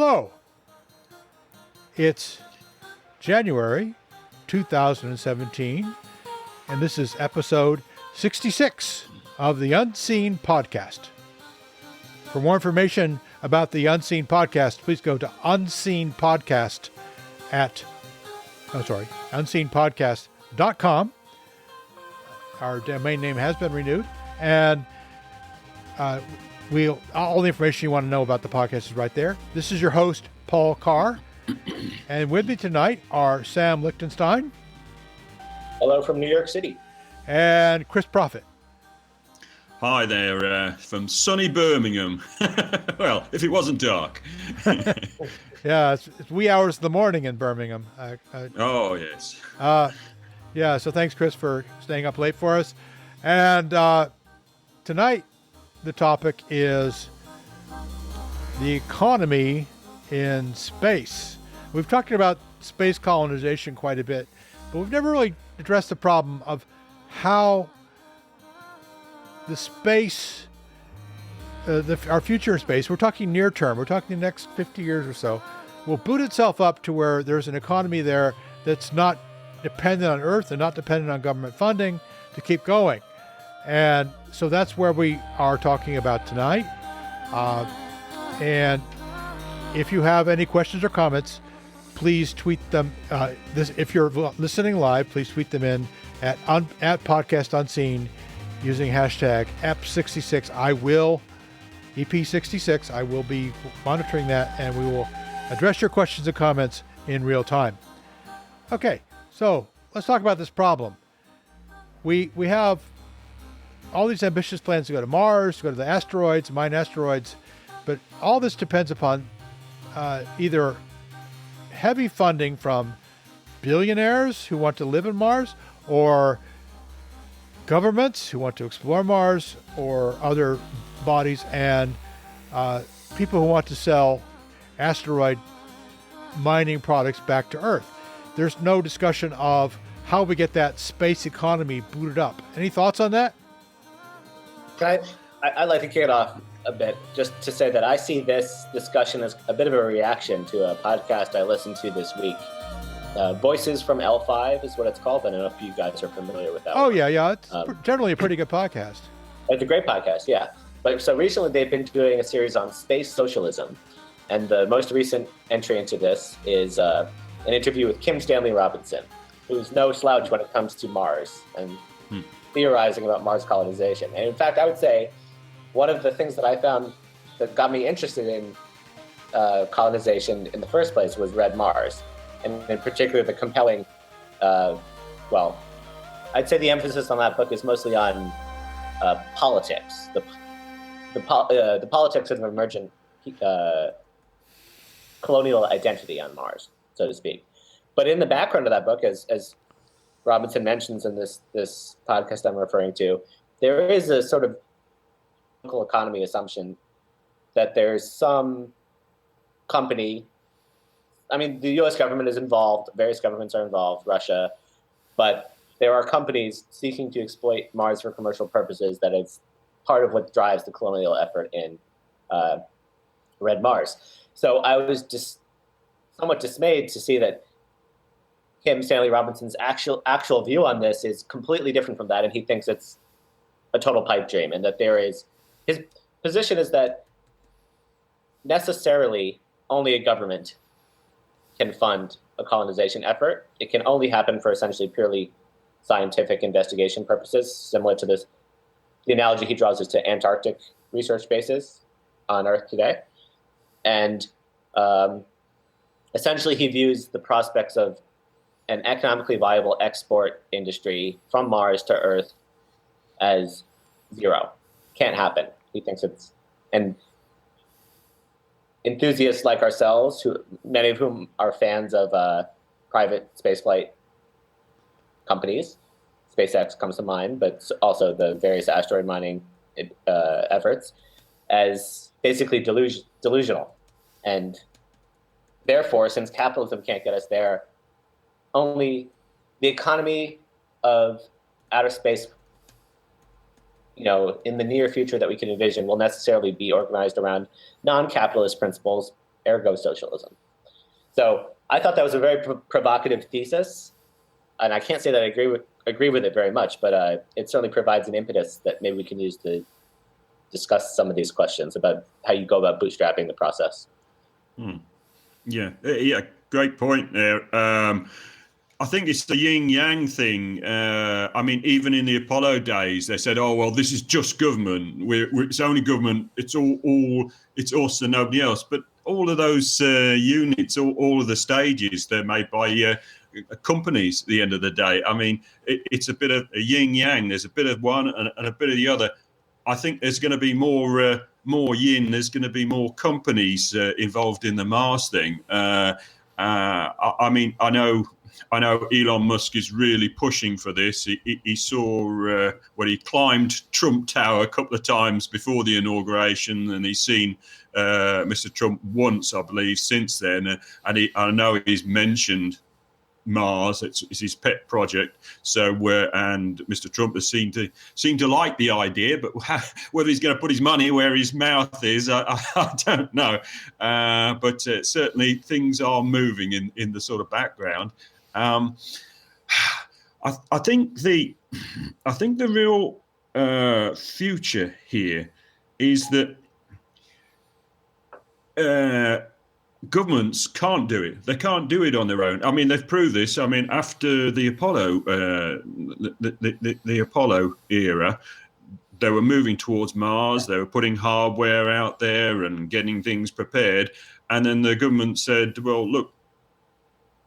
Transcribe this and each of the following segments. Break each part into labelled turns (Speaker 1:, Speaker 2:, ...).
Speaker 1: Hello. It's January 2017, and this is episode 66 of the Unseen Podcast. For more information about the Unseen Podcast, please go to unseenpodcast.com. Our domain name has been renewed, and all the information you want to know about the podcast is right there. This is your host, Paul Carr, and with me tonight are Sam Lichtenstein.
Speaker 2: Hello from New York City.
Speaker 1: And Chris Prophet.
Speaker 3: Hi there, from sunny Birmingham. Well, if it wasn't dark.
Speaker 1: Yeah, it's wee hours of the morning in Birmingham.
Speaker 3: Oh, yes.
Speaker 1: Yeah, so thanks, Chris, for staying up late for us. And tonight, the topic is the economy in space. We've talked about space colonization quite a bit, but we've never really addressed the problem of how the space, our future in space, we're talking near term, we're talking the next 50 years or so, will boot itself up to where there's an economy there that's not dependent on Earth and not dependent on government funding to keep going. And so that's where we are talking about tonight. And if you have any questions or comments, please tweet them. If you're listening live, please tweet them in at Podcast Unseen using hashtag EP66. EP66. I will be monitoring that, and we will address your questions and comments in real time. Okay, so let's talk about this problem. We have all these ambitious plans to go to Mars, to go to the asteroids, mine asteroids, but all this depends upon either heavy funding from billionaires who want to live in Mars, or governments who want to explore Mars, or other bodies, and people who want to sell asteroid mining products back to Earth. There's no discussion of how we get that space economy booted up. Any thoughts on that?
Speaker 2: I'd like to kick it off a bit, just to say that I see this discussion as a bit of a reaction to a podcast I listened to this week. Voices from L5 is what it's called. I don't know if you guys are familiar with that.
Speaker 1: Oh, one. Yeah. It's generally a pretty good podcast.
Speaker 2: It's a great podcast, yeah. But so recently they've been doing a series on space socialism. And the most recent entry into this is an interview with Kim Stanley Robinson, who's no slouch when it comes to Mars and theorizing about Mars colonization. And in fact, I would say one of the things that I found that got me interested in colonization in the first place was Red Mars. And in particular, the compelling, I'd say the emphasis on that book is mostly on politics, the politics of emergent colonial identity on Mars, so to speak. But in the background of that book, as Robinson mentions in this podcast I'm referring to, there is a sort of local economy assumption that there's some company. I mean, the U.S. government is involved, various governments are involved, Russia, but there are companies seeking to exploit Mars for commercial purposes that is part of what drives the colonial effort in Red Mars. So I was just somewhat dismayed to see that Kim Stanley Robinson's actual view on this is completely different from that, and he thinks it's a total pipe dream, and that his position is that necessarily only a government can fund a colonization effort. It can only happen for essentially purely scientific investigation purposes, similar to this. The analogy he draws is to Antarctic research bases on Earth today. And essentially he views the prospects of an economically viable export industry from Mars to Earth as zero. Can't happen. He thinks and enthusiasts like ourselves, many of whom are fans of private spaceflight companies, SpaceX comes to mind, but also the various asteroid mining efforts, as basically delusional. And therefore, since capitalism can't get us there, only the economy of outer space, in the near future that we can envision will necessarily be organized around non-capitalist principles ergo socialism. So I thought that was a very provocative thesis, and I can't say that I agree with it very much, but it certainly provides an impetus that maybe we can use to discuss some of these questions about how you go about bootstrapping the process.
Speaker 3: Yeah, great point there. I think it's the yin yang thing. I mean, even in the Apollo days, they said, "Oh well, this is just government. It's only government. It's all it's us and nobody else." But all of those units, all of the stages, they're made by companies. At the end of the day, I mean, it's a bit of a yin yang. There's a bit of one and a bit of the other. I think there's going to be more yin. There's going to be more companies involved in the Mars thing. I mean, I know Elon Musk is really pushing for this. He saw when he climbed Trump Tower a couple of times before the inauguration, and he's seen Mr. Trump once, I believe, since then. And I know he's mentioned Mars. It's his pet project. So and Mr. Trump has seemed to like the idea, but whether he's going to put his money where his mouth is, I don't know. But certainly things are moving in the sort of background. I think the real future here is that governments can't do it. They can't do it on their own. I mean, they've proved this. I mean, after the Apollo, the Apollo era, they were moving towards Mars. They were putting hardware out there and getting things prepared. And then the government said, "Well, look,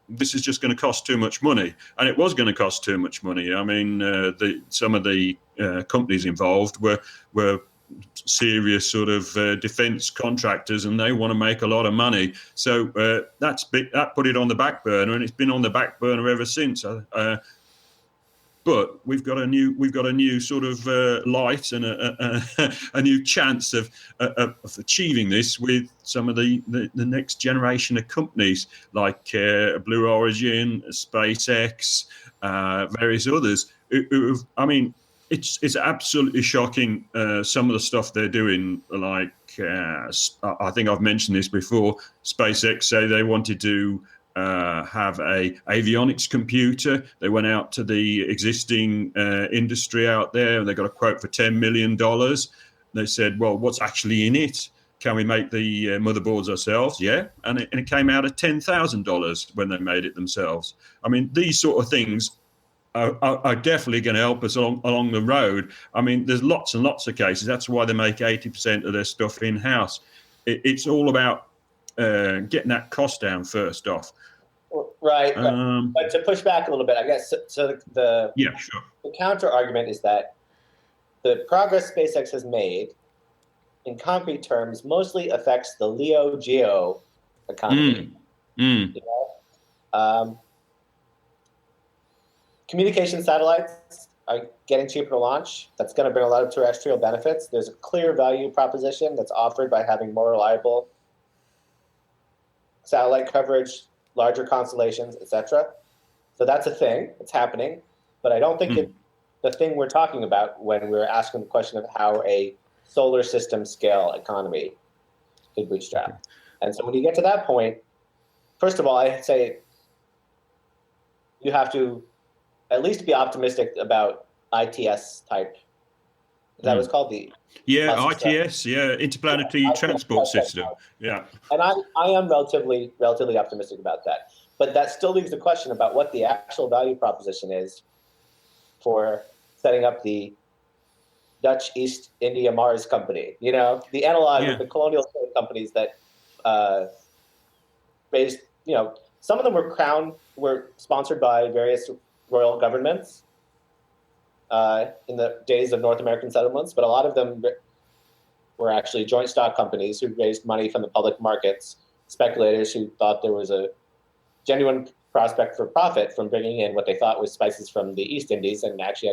Speaker 3: this is just going to cost too much money," and it was going to cost too much money. I mean, some of the companies involved were serious sort of defense contractors, and they want to make a lot of money. So that put it on the back burner, and it's been on the back burner ever since. But we've got a new sort of light and a new chance of achieving this with some of the next generation of companies like Blue Origin, SpaceX, various others. I mean, it's absolutely shocking, some of the stuff they're doing. Like I think I've mentioned this before. SpaceX say they wanted to have a avionics computer. They went out to the existing industry out there, and they got a quote for $10 million. They said, "Well, what's actually in it? Can we make the motherboards ourselves?" Yeah, and it came out at $10,000 when they made it themselves. I mean, these sort of things are definitely going to help us along the road. I mean, there's lots and lots of cases. That's why they make 80% of their stuff in-house. It's all about getting that cost down first off.
Speaker 2: Right. But to push back a little bit, I guess, so the counter argument is that the progress SpaceX has made, in concrete terms, mostly affects the LEO-GEO economy. You know? Communication satellites are getting cheaper to launch. That's going to bring a lot of terrestrial benefits. There's a clear value proposition that's offered by having more reliable satellite coverage, larger constellations, etc. So that's a thing. It's happening. But I don't think it's the thing we're talking about when we're asking the question of how a solar system scale economy could bootstrap. And so when you get to that point, first of all, I say you have to at least be optimistic about ITS type. Is that what it's called?
Speaker 3: ITS, interplanetary transport system. Yeah.
Speaker 2: And I am relatively optimistic about that. But that still leaves the question about what the actual value proposition is for setting up the Dutch East India Mars Company. You know, the analog of the colonial companies that raised, some of them were sponsored by various royal governments in the days of North American settlements, but a lot of them were actually joint stock companies who raised money from the public markets, speculators who thought there was a genuine prospect for profit from bringing in what they thought was spices from the East Indies and actually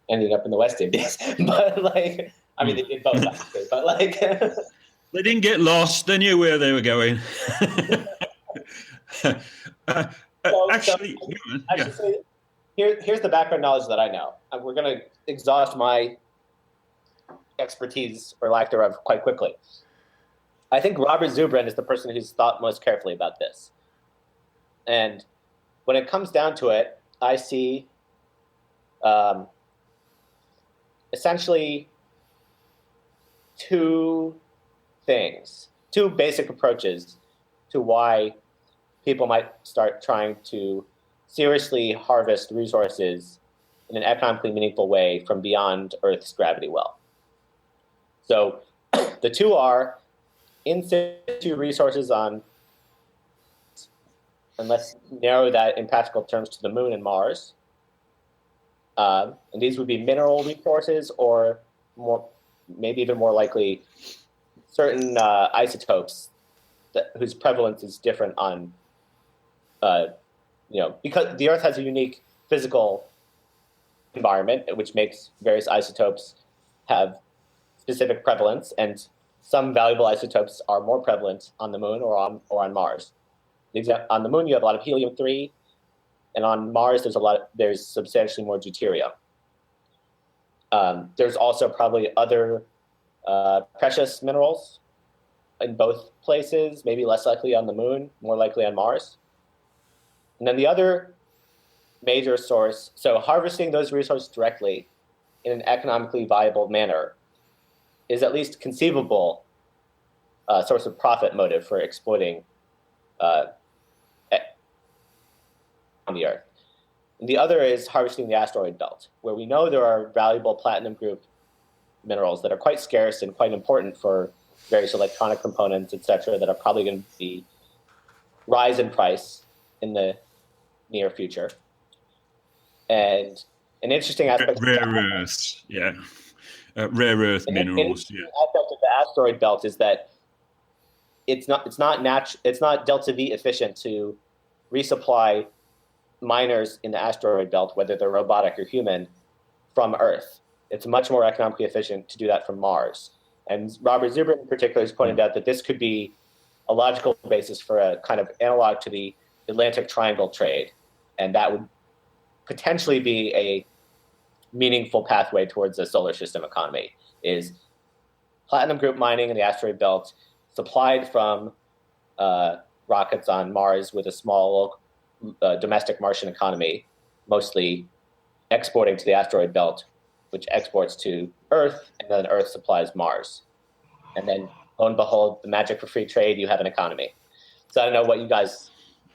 Speaker 2: ending up in the West Indies. But they did both, obviously. But
Speaker 3: they didn't get lost. They knew where they were going.
Speaker 2: Here's the background knowledge that I know. We're going to exhaust my expertise or lack thereof quite quickly. I think Robert Zubrin is the person who's thought most carefully about this. And when it comes down to it, I see essentially two basic approaches to why people might start trying to seriously harvest resources in an economically meaningful way from beyond Earth's gravity well. So the two are in situ resources on, and let's narrow that in practical terms to the moon and Mars. And these would be mineral resources, or more, maybe even more likely, certain isotopes whose prevalence is different on, because the Earth has a unique physical environment, which makes various isotopes have specific prevalence, and some valuable isotopes are more prevalent on the moon or on Mars. On the moon, you have a lot of helium-3, and on Mars, there's substantially more deuterium. There's also probably other precious minerals in both places, maybe less likely on the moon, more likely on Mars. And then the other major source, so harvesting those resources directly in an economically viable manner is at least conceivable source of profit motive for exploiting on the Earth. And the other is harvesting the asteroid belt, where we know there are valuable platinum group minerals that are quite scarce and quite important for various electronic components, et cetera, that are probably going to be rise in price in the near future. And an interesting aspect
Speaker 3: rare earths, rare earth minerals.
Speaker 2: An aspect of the asteroid belt is that it's not delta V efficient to resupply miners in the asteroid belt, whether they're robotic or human, from Earth. It's much more economically efficient to do that from Mars. And Robert Zubrin in particular has pointed out that this could be a logical basis for a kind of analog to the Atlantic Triangle trade. And that would potentially be a meaningful pathway towards a solar system economy, is platinum group mining in the asteroid belt supplied from rockets on Mars with a small domestic Martian economy, mostly exporting to the asteroid belt, which exports to Earth, and then Earth supplies Mars. And then, lo and behold, the magic for free trade, you have an economy. So I don't know what you guys,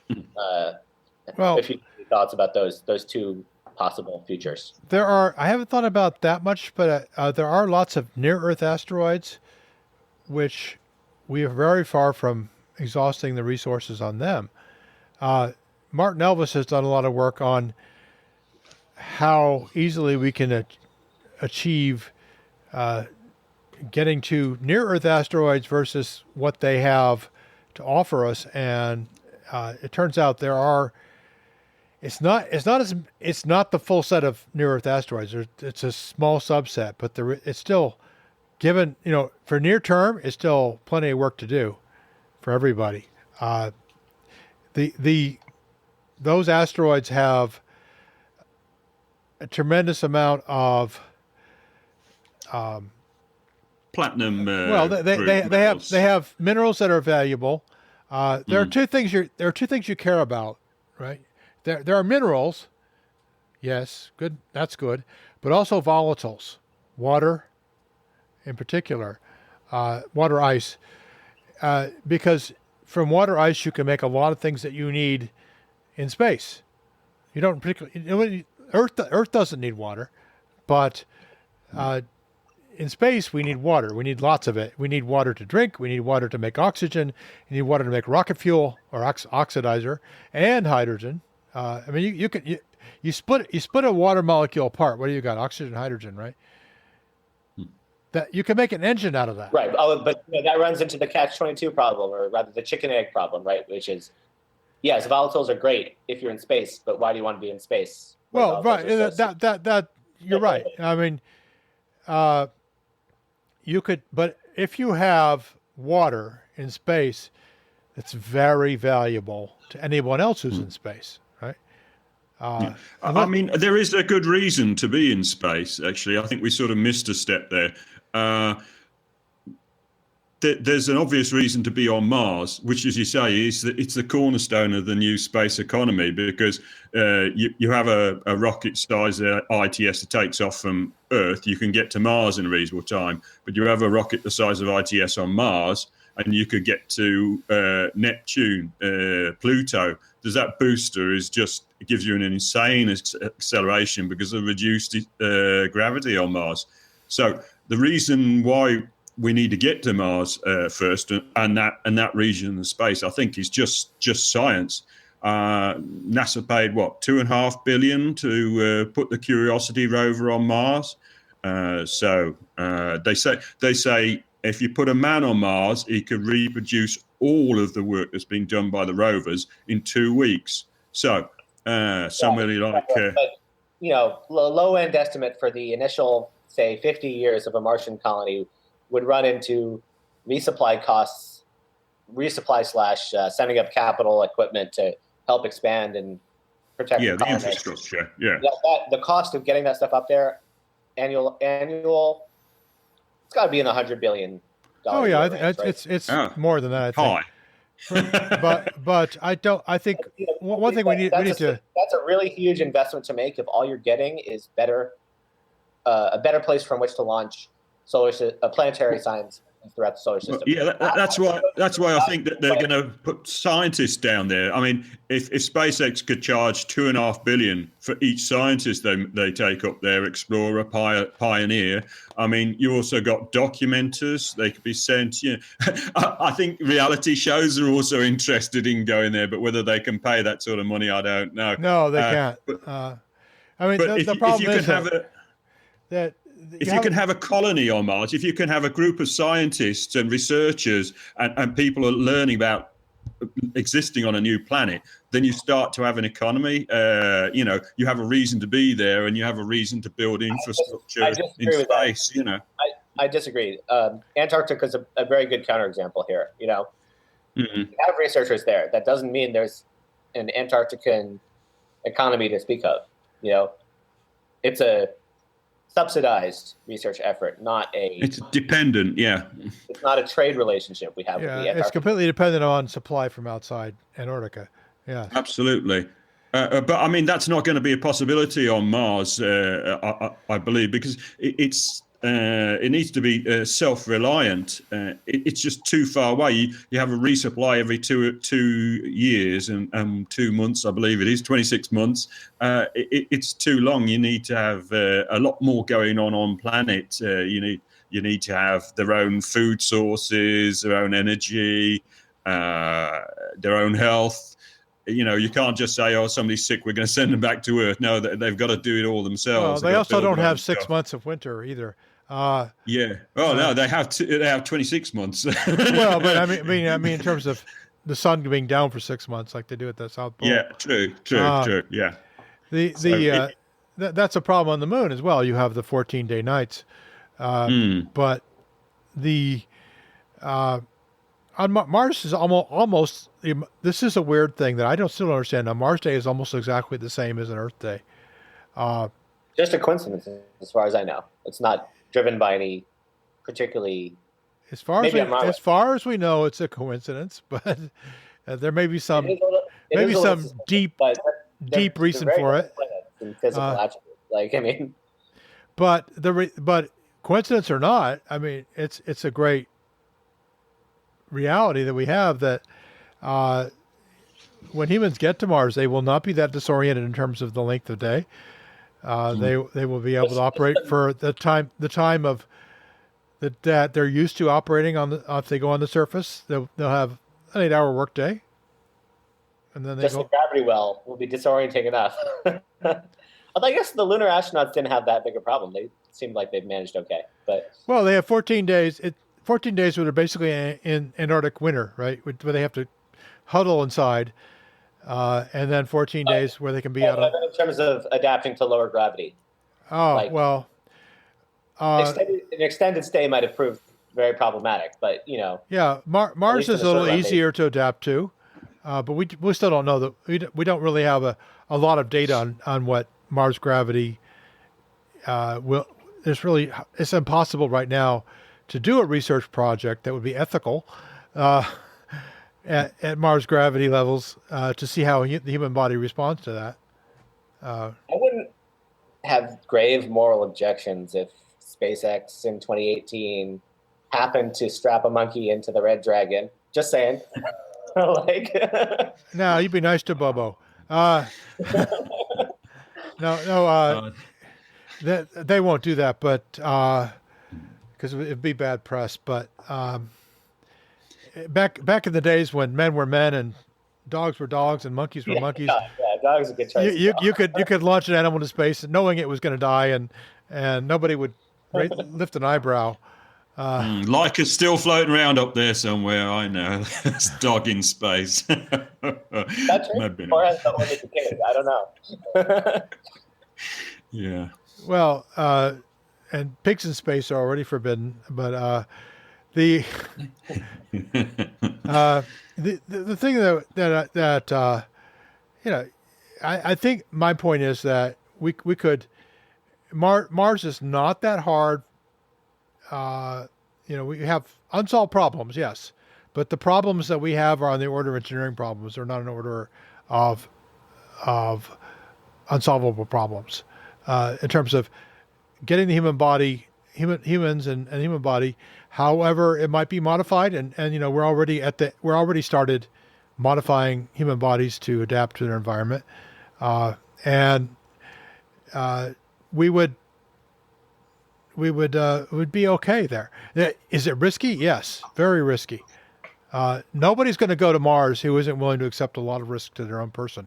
Speaker 2: if you have any thoughts about those two possible futures.
Speaker 1: I haven't thought about that much, but there are lots of near-Earth asteroids, which we are very far from exhausting the resources on them. Martin Elvis has done a lot of work on how easily we can achieve getting to near-Earth asteroids versus what they have to offer us, and it turns out it's not the full set of near-Earth asteroids. It's a small subset, but it's still given. For near term, it's still plenty of work to do for everybody. Those asteroids have a tremendous amount of
Speaker 3: platinum.
Speaker 1: They have minerals that are valuable. There are two things you care about, right? There are minerals, yes, good, that's good, but also volatiles, water, in particular, water ice, because from water ice you can make a lot of things that you need in space. You don't particularly. Earth doesn't need water, but in space we need water. We need lots of it. We need water to drink. We need water to make oxygen. You need water to make rocket fuel or oxidizer and hydrogen. You split a water molecule apart. What do you got? Oxygen, hydrogen, right? That you can make an engine out of that.
Speaker 2: Right. Oh, but that runs into the catch-22 problem, or rather the chicken-egg problem, right? Which is, yes, volatiles are great if you're in space, but why do you want to be in space?
Speaker 1: Well, right. That you're right. I mean, you could, but if you have water in space, it's very valuable to anyone else who's in space, right?
Speaker 3: I mean, there is a good reason to be in space, actually. I think we sort of missed a step there. there's an obvious reason to be on Mars, which, as you say, is that it's the cornerstone of the new space economy, because you have a rocket-sized ITS that takes off from Earth. You can get to Mars in a reasonable time, but you have a rocket the size of ITS on Mars, and you could get to Neptune, Pluto. There's that booster is just, it gives you an insane acceleration because of reduced gravity on Mars. So the reason why we need to get to Mars first, and that region of space, I think, is just science. NASA paid what, $2.5 billion to put the Curiosity rover on Mars. So they say if you put a man on Mars, he could reproduce all of the work that's been done by the rovers in 2 weeks. So somebody like
Speaker 2: low end estimate for the initial, say, 50 years of a Martian colony would run into resupply costs, / sending up capital equipment to help expand and protect
Speaker 3: the infrastructure.
Speaker 2: The cost of getting that stuff up there, annual, it's got to be in the $100 billion.
Speaker 1: Oh yeah,
Speaker 2: range, right?
Speaker 1: it's more than that. I think.
Speaker 3: High.
Speaker 1: but I don't. I think one thing we need to.
Speaker 2: That's a really huge investment to make if all you're getting is a better place from which to launch planetary science throughout the solar system.
Speaker 3: That's why I think that they're going to put scientists down there. I mean, if SpaceX could charge $2.5 billion for each scientist they take up there, explorer, pioneer. I mean, you also got documenters. They could be sent. I think reality shows are also interested in going there, but whether they can pay that sort of money, I don't know.
Speaker 1: No, they can't. I mean, the problem is that
Speaker 3: if you can have a colony on Mars, if you can have a group of scientists and researchers and people are learning about existing on a new planet, then you start to have an economy. You have a reason to be there, and you have a reason to build infrastructure in space.
Speaker 2: I disagree. Antarctica is a very good counterexample here.
Speaker 3: Mm-hmm.
Speaker 2: You have researchers there. That doesn't mean there's an Antarctican economy to speak of. It's a subsidized research effort, it's
Speaker 3: dependent.
Speaker 2: It's not a trade relationship we have with the Antarctica.
Speaker 1: It's completely dependent on supply from outside Antarctica. Yeah,
Speaker 3: absolutely. But I mean, that's not going to be a possibility on Mars, I believe, because it needs to be self-reliant. It's just too far away. You have a resupply every 2 years and 2 months, I believe it is, 26 months. It's too long. You need to have a lot more going on planet. You need to have their own food sources, their own energy, their own health. You can't just say, "Oh, somebody's sick, we're going to send them back to Earth." No, they've got to do it all themselves.
Speaker 1: Well, they also don't have 6 months of winter either.
Speaker 3: No, they have 26 months.
Speaker 1: Well, but I mean, in terms of the sun being down for 6 months, like they do at the South Pole.
Speaker 3: Yeah, true. Yeah.
Speaker 1: That's a problem on the moon as well. You have the 14-day nights, but on Mars is almost. This is a weird thing that I still don't understand. Now, Mars Day is almost exactly the same as an Earth Day.
Speaker 2: Just a coincidence, as far as I know. It's not driven by any particularly.
Speaker 1: As far as we know, it's a coincidence, but there may be some deep reason for it.
Speaker 2: In physical attributes,
Speaker 1: but coincidence or not, I mean, it's a great reality that we have that when humans get to Mars, they will not be that disoriented in terms of the length of day. They will be able to operate for the time of that they're used to operating on if they go on the surface. They'll have an 8-hour workday, and then
Speaker 2: the gravity well will be disorienting enough. Although I guess the lunar astronauts didn't have that big a problem. They seemed like they've managed okay. But
Speaker 1: they have 14 days. 14 days where they're basically in Antarctic winter, right? Where they have to huddle inside, and then 14 days where they can be out.
Speaker 2: In terms of adapting to lower gravity.
Speaker 1: An
Speaker 2: extended stay might have proved very problematic, but
Speaker 1: Yeah, Mars is a little easier to adapt to, but we still don't know that we don't really have a lot of data on what Mars gravity will. It's impossible right now to do a research project that would be ethical at Mars gravity levels to see how the human body responds to that.
Speaker 2: I wouldn't have grave moral objections if SpaceX in 2018 happened to strap a monkey into the Red Dragon. Just saying. Like,
Speaker 1: No, you'd be nice to Bobo. No, they won't do that, but because it'd be bad press. But back in the days when men were men and dogs were dogs and monkeys were monkeys,
Speaker 2: dogs are a good choice.
Speaker 1: You could launch an animal into space knowing it was going to die, and nobody would lift an eyebrow.
Speaker 3: Leica's still floating around up there somewhere. I know. It's dog in space.
Speaker 2: That's right. Or has the order to kid. I don't know.
Speaker 3: Yeah.
Speaker 1: Well, and pigs in space are already forbidden, but the thing that I think my point is that we could Mars is not that hard. We have unsolved problems, yes, but the problems that we have are on the order of engineering problems. They're not an order of unsolvable problems in terms of getting the human body, humans and human body, however it might be modified, and we're already started modifying human bodies to adapt to their environment, and we would be okay there. Is it risky? Yes, very risky. Nobody's going to go to Mars who isn't willing to accept a lot of risk to their own person.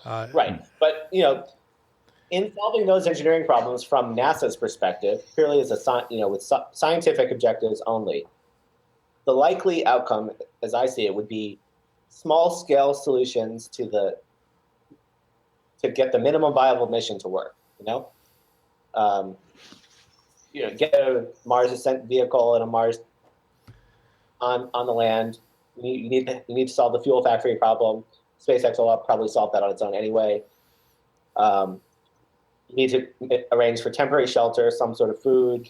Speaker 2: Right, but in solving those engineering problems from NASA's perspective, purely as with scientific objectives only, the likely outcome, as I see it, would be small-scale solutions to get the minimum viable mission to work. Get a Mars ascent vehicle and a Mars on the land. You need to solve the fuel factory problem. SpaceX will probably solve that on its own anyway. You need to arrange for temporary shelter, some sort of food,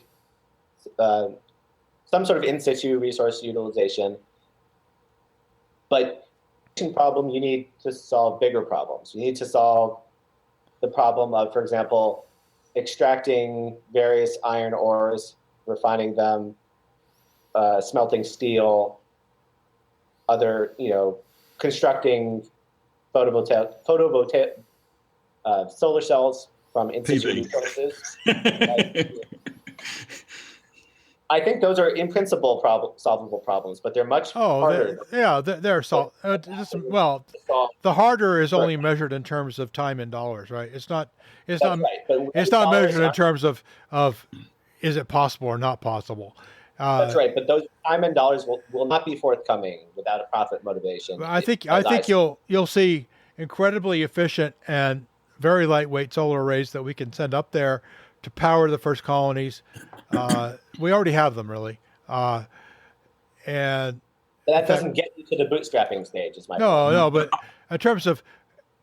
Speaker 2: some sort of in situ resource utilization. But problem, you need to solve bigger problems. You need to solve the problem of, for example, extracting various iron ores, refining them, smelting steel, constructing photovoltaic solar cells from in situ resources. I think those are in principle solvable problems, but they're much harder.
Speaker 1: They're solved. The harder is only measured in terms of time and dollars, right? It's not measured in terms of is it possible or not possible.
Speaker 2: That's right, but those time and dollars will not be forthcoming without a profit motivation.
Speaker 1: I think you'll see incredibly efficient and very lightweight solar arrays that we can send up there to power the first colonies. We already have them, really, and
Speaker 2: that doesn't get you to the bootstrapping stage. Is my point.
Speaker 1: No, but in terms of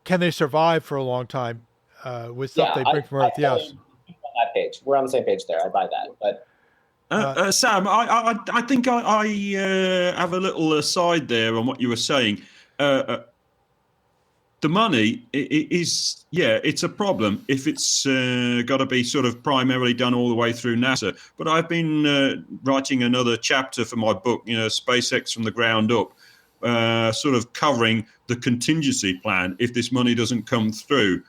Speaker 1: can they survive for a long time with stuff they bring from Earth? Yes.
Speaker 2: On that page, we're on the same page there. I buy that, but.
Speaker 3: Sam, I think I have a little aside there on what you were saying. The money is, it's a problem if it's got to be sort of primarily done all the way through NASA. But I've been writing another chapter for my book, SpaceX from the ground up, sort of covering the contingency plan if this money doesn't come through.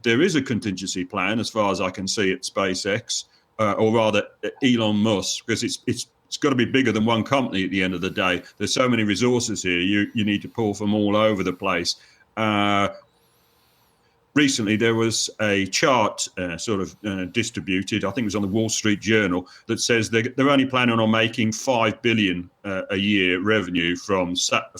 Speaker 3: There is a contingency plan, as far as I can see, at SpaceX. Or rather Elon Musk, because it's got to be bigger than one company at the end of the day. There's so many resources here. You need to pull from all over the place. Recently, there was a chart distributed, I think it was on the Wall Street Journal, that says they're only planning on making $5 billion a year revenue from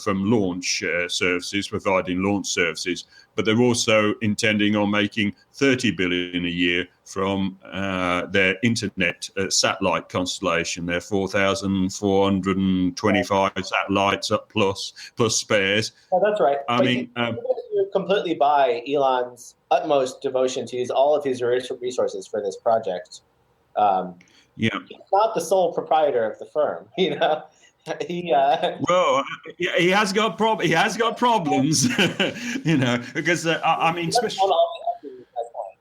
Speaker 3: launch services, providing launch services. But they're also intending on making $30 billion a year from their internet satellite constellation, their 4,425 satellites up plus spares.
Speaker 2: Oh, that's right.
Speaker 3: You
Speaker 2: completely buy Elon's utmost devotion to use all of his resources for this project.
Speaker 3: Yeah.
Speaker 2: He's not the sole proprietor of the firm. He
Speaker 3: Well, he has got He has got problems, because I mean, especially.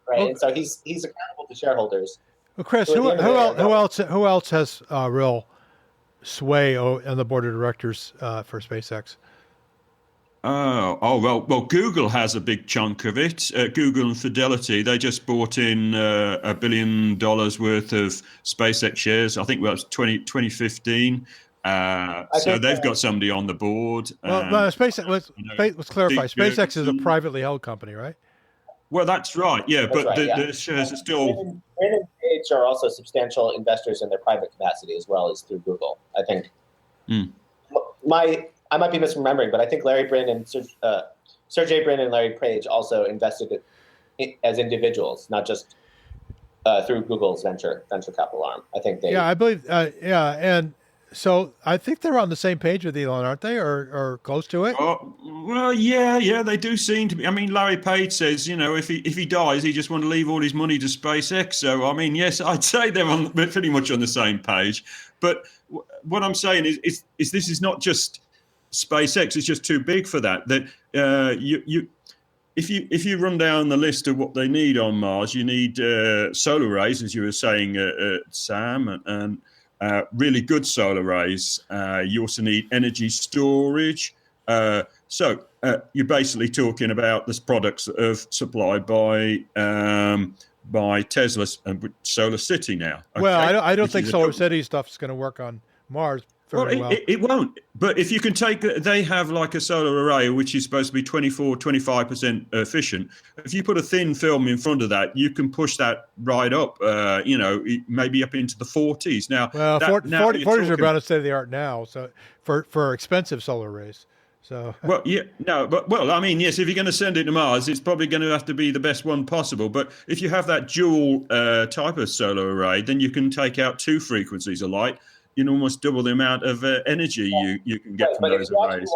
Speaker 2: Right, and so he's accountable to shareholders.
Speaker 1: Well, Chris,
Speaker 2: who
Speaker 1: who else has real sway on the board of directors for SpaceX?
Speaker 3: Well, Google has a big chunk of it. Google and Fidelity, they just bought in $1 billion worth of SpaceX shares. I think that was 2015. So they've got somebody on the board.
Speaker 1: Well, SpaceX. Let's clarify. SpaceX is a privately held company, right?
Speaker 3: Well, that's right. Yeah,
Speaker 2: that's
Speaker 3: but
Speaker 2: right,
Speaker 3: the shares are still.
Speaker 2: Brin and Page are also substantial investors in their private capacity as well as through Google. I think. I might be misremembering, but I think Larry Brin and Sergey Brin and Larry Page also invested as individuals, not just through Google's venture capital arm. I think they.
Speaker 1: Yeah, I believe. And so I think they're on the same page with Elon, aren't they, or close to it?
Speaker 3: Well, yeah, they do seem to be. I mean, Larry Page says, if he dies, he just want to leave all his money to SpaceX. So, I mean, yes, I'd say they're pretty much on the same page. But what I'm saying is this is not just SpaceX. It's just too big for that. That if you run down the list of what they need on Mars, you need solar arrays, as you were saying, Sam, and really good solar arrays. You also need energy storage. So you're basically talking about this products that are supplied by Tesla and Solar City now. Okay?
Speaker 1: Well, I don't think Solar City stuff is going to work on Mars very well.
Speaker 3: It won't. But if you can they have like a solar array, which is supposed to be 25% efficient. If you put a thin film in front of that, you can push that right up, maybe up into the 40s. Now,
Speaker 1: well, 40s are about a state of the art now. So for expensive solar arrays. So
Speaker 3: well, yeah, no, but I mean, yes, if you're going to send it to Mars, it's probably going to have to be the best one possible. But if you have that dual type of solar array, then you can take out 2 frequencies of light. You can almost double the amount of energy you can get from those arrays.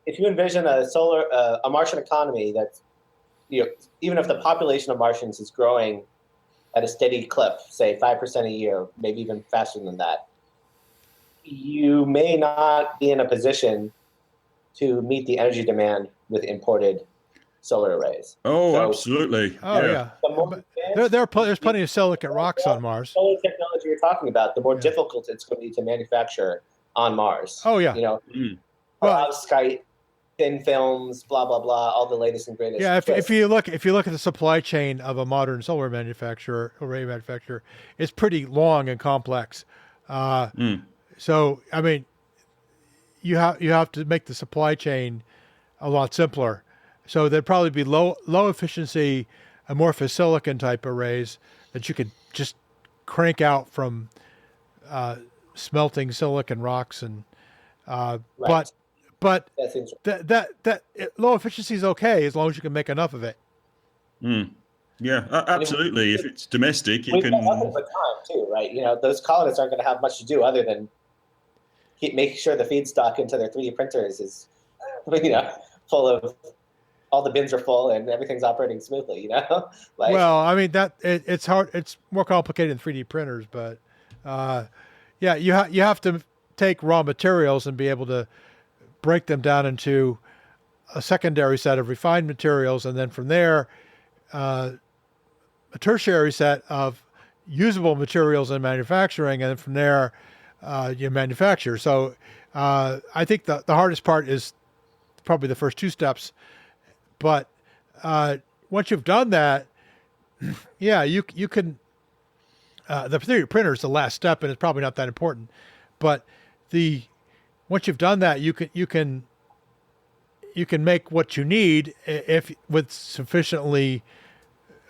Speaker 2: If you envision a Martian economy that's, even if the population of Martians is growing at a steady clip, say 5% a year, maybe even faster than that, you may not be in a position to meet the energy demand with imported solar arrays.
Speaker 3: Oh, so, absolutely.
Speaker 1: Oh, yeah. There's plenty of silicate rocks on Mars.
Speaker 2: Solar technology you're talking about, the more difficult it's going to be to manufacture on Mars.
Speaker 1: Oh, yeah.
Speaker 2: Perovskite, thin films, blah, blah, blah, all the latest and greatest.
Speaker 1: Yeah, if you look at the supply chain of a modern solar array manufacturer, it's pretty long and complex. So, I mean, you have to make the supply chain a lot simpler. So there'd probably be low efficiency amorphous silicon type arrays that you could just crank out from smelting silicon rocks and right. But that low efficiency is okay as long as you can make enough of it.
Speaker 3: Yeah, absolutely. If it's domestic, you can.
Speaker 2: Nothing but time too, right? Those colonists aren't going to have much to do other than making sure the feedstock into their 3D printers is, full of. All the bins are full and everything's operating smoothly.
Speaker 1: Well, I mean it's hard. It's more complicated than 3D printers, but you have to take raw materials and be able to break them down into a secondary set of refined materials, and then from there, a tertiary set of usable materials in manufacturing, and then from there, you manufacture. So I think the hardest part is probably the first 2 steps. But once you've done that, you can. The 3D printer is the last step, and it's probably not that important. But once you've done that, you can make what you need if with sufficiently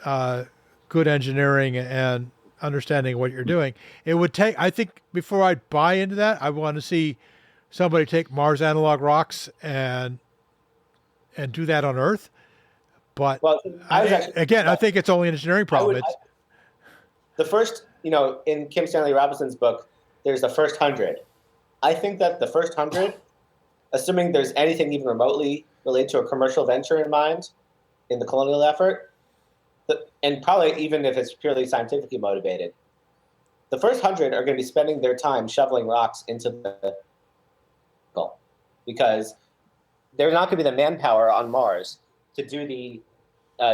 Speaker 1: good engineering and understanding what you're doing. It would take. I think before I buy into that, I want to see somebody take Mars analog rocks and do that on Earth. But I think it's only an engineering problem.
Speaker 2: The first, in Kim Stanley Robinson's book, there's the first 100. I think that the first 100, assuming there's anything even remotely related to a commercial venture in mind in the colonial effort, and probably even if it's purely scientifically motivated, the first 100 are going to be spending their time shoveling rocks into the Gulf because there's not going to be the manpower on Mars to do the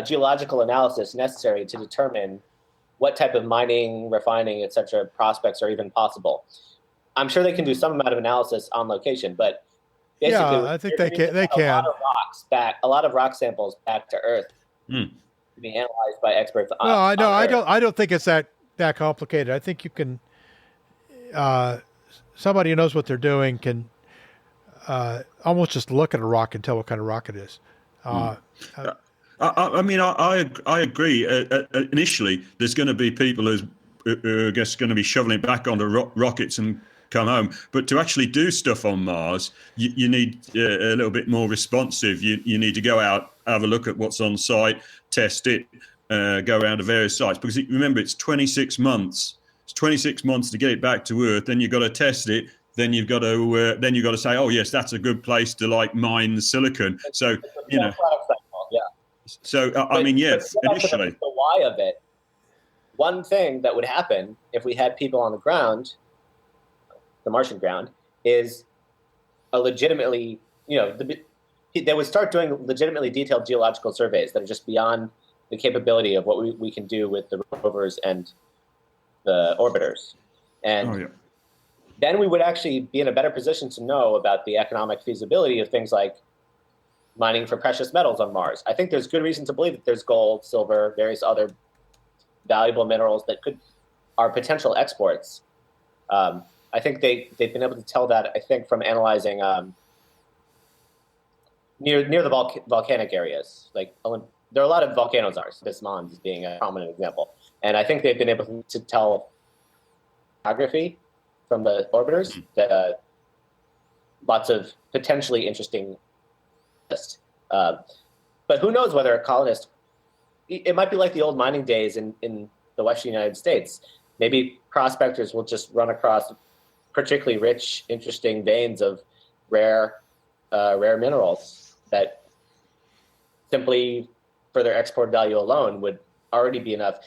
Speaker 2: geological analysis necessary to determine what type of mining, refining, et cetera, prospects are even possible. I'm sure they can do some amount of analysis on location, but basically,
Speaker 1: I think they can.
Speaker 2: A lot of rock samples back to Earth to be analyzed by experts.
Speaker 1: Well, I don't think it's that complicated. I think you can. Somebody who knows what they're doing can almost just look at a rock and tell what kind of rock it is.
Speaker 3: I mean, I agree. Initially, there's going to be people who are just going to be shoveling back onto rockets and come home. But to actually do stuff on Mars, you need a little bit more responsive. You need to go out, have a look at what's on site, test it, go around to various sites. Because remember, it's 26 months. It's 26 months to get it back to Earth. Then you've got to test it. Then you've got to say, oh yes, that's a good place to like mine the silicon. So
Speaker 2: yeah.
Speaker 3: So I mean, yes, initially.
Speaker 2: The why of it. One thing that would happen if we had people on the ground, the Martian ground, is a legitimately, they would start doing legitimately detailed geological surveys that are just beyond the capability of what we can do with the rovers and the orbiters. And then we would actually be in a better position to know about the economic feasibility of things like mining for precious metals on Mars. I think there's good reason to believe that there's gold, silver, various other valuable minerals that are potential exports. I think they've been able to tell that, I think, from analyzing near the volcanic areas. Like there are a lot of volcanoes are, this Mons being a prominent example. And I think they've been able to tell Biography from the orbiters that lots of potentially interesting but who knows whether a colonist, it might be like the old mining days in the Western United States. Maybe prospectors will just run across particularly rich, interesting veins of rare minerals that simply for their export value alone would already be enough.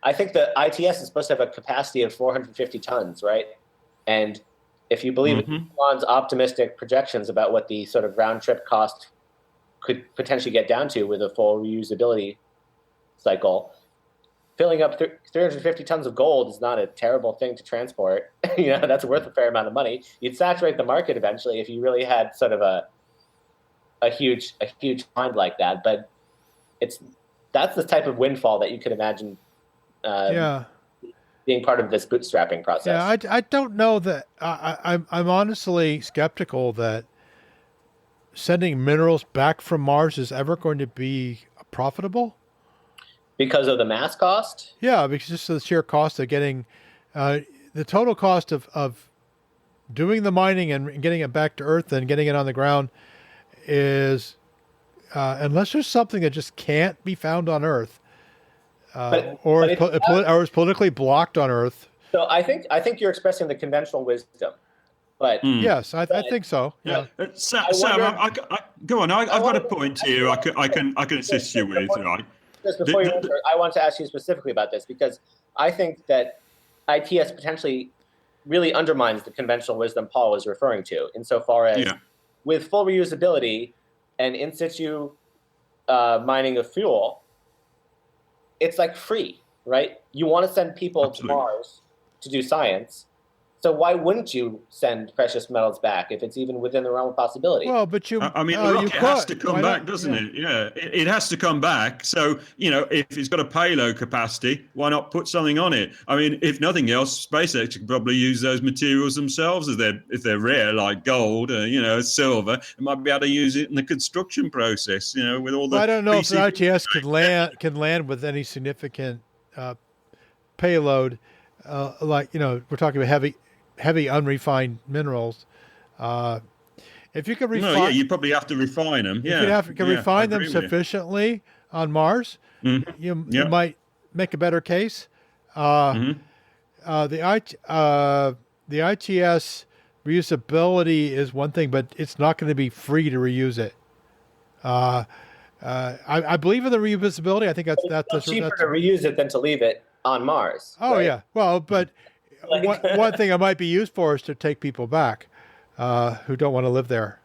Speaker 2: I think the ITS is supposed to have a capacity of 450 tons, right? And if you believe Elon's optimistic projections about what the sort of round trip cost could potentially get down to with a full reusability cycle, filling up 350 tons of gold is not a terrible thing to transport. That's worth a fair amount of money. You'd saturate the market eventually if you really had sort of a huge find like that. But that's the type of windfall that you could imagine. Being part of this bootstrapping process.
Speaker 1: Yeah, I don't know that. I'm honestly skeptical that sending minerals back from Mars is ever going to be profitable.
Speaker 2: Because of the mass cost?
Speaker 1: Yeah, because just the sheer cost of getting the total cost of doing the mining and getting it back to Earth and getting it on the ground is, unless there's something that just can't be found on Earth. Or is politically blocked on Earth.
Speaker 2: So I think you're expressing the conventional wisdom, but
Speaker 1: yes, I think so. Yeah,
Speaker 3: Sam, go on. I've got a point here. I can assist you with, right?
Speaker 2: Just before you answer, I want to ask you specifically about this because I think that ITS potentially really undermines the conventional wisdom Paul was referring to, insofar as with full reusability and in situ mining of fuel. It's like free, right? You want to send people to Mars to do science. So why wouldn't you send precious metals back if it's even within the realm of possibility?
Speaker 1: Well, but
Speaker 3: the rocket has to come back, doesn't it? Yeah, it has to come back. So, if it's got a payload capacity, why not put something on it? I mean, if nothing else, SpaceX could probably use those materials themselves if they're rare, like gold, silver. It might be able to use it in the construction process, with all the.
Speaker 1: I don't know if the ITS can land with any significant payload, we're talking about heavy unrefined minerals. If you could refine,
Speaker 3: you probably have to refine them.
Speaker 1: If you can refine them sufficiently on Mars, you might make a better case. The ITS reusability is one thing, but it's not going to be free to reuse it. I believe in the reusability. I think that's
Speaker 2: cheaper to reuse it than to leave it on Mars.
Speaker 1: Oh,
Speaker 2: right?
Speaker 1: yeah. Well, but one thing it might be used for is to take people back who don't want to live there.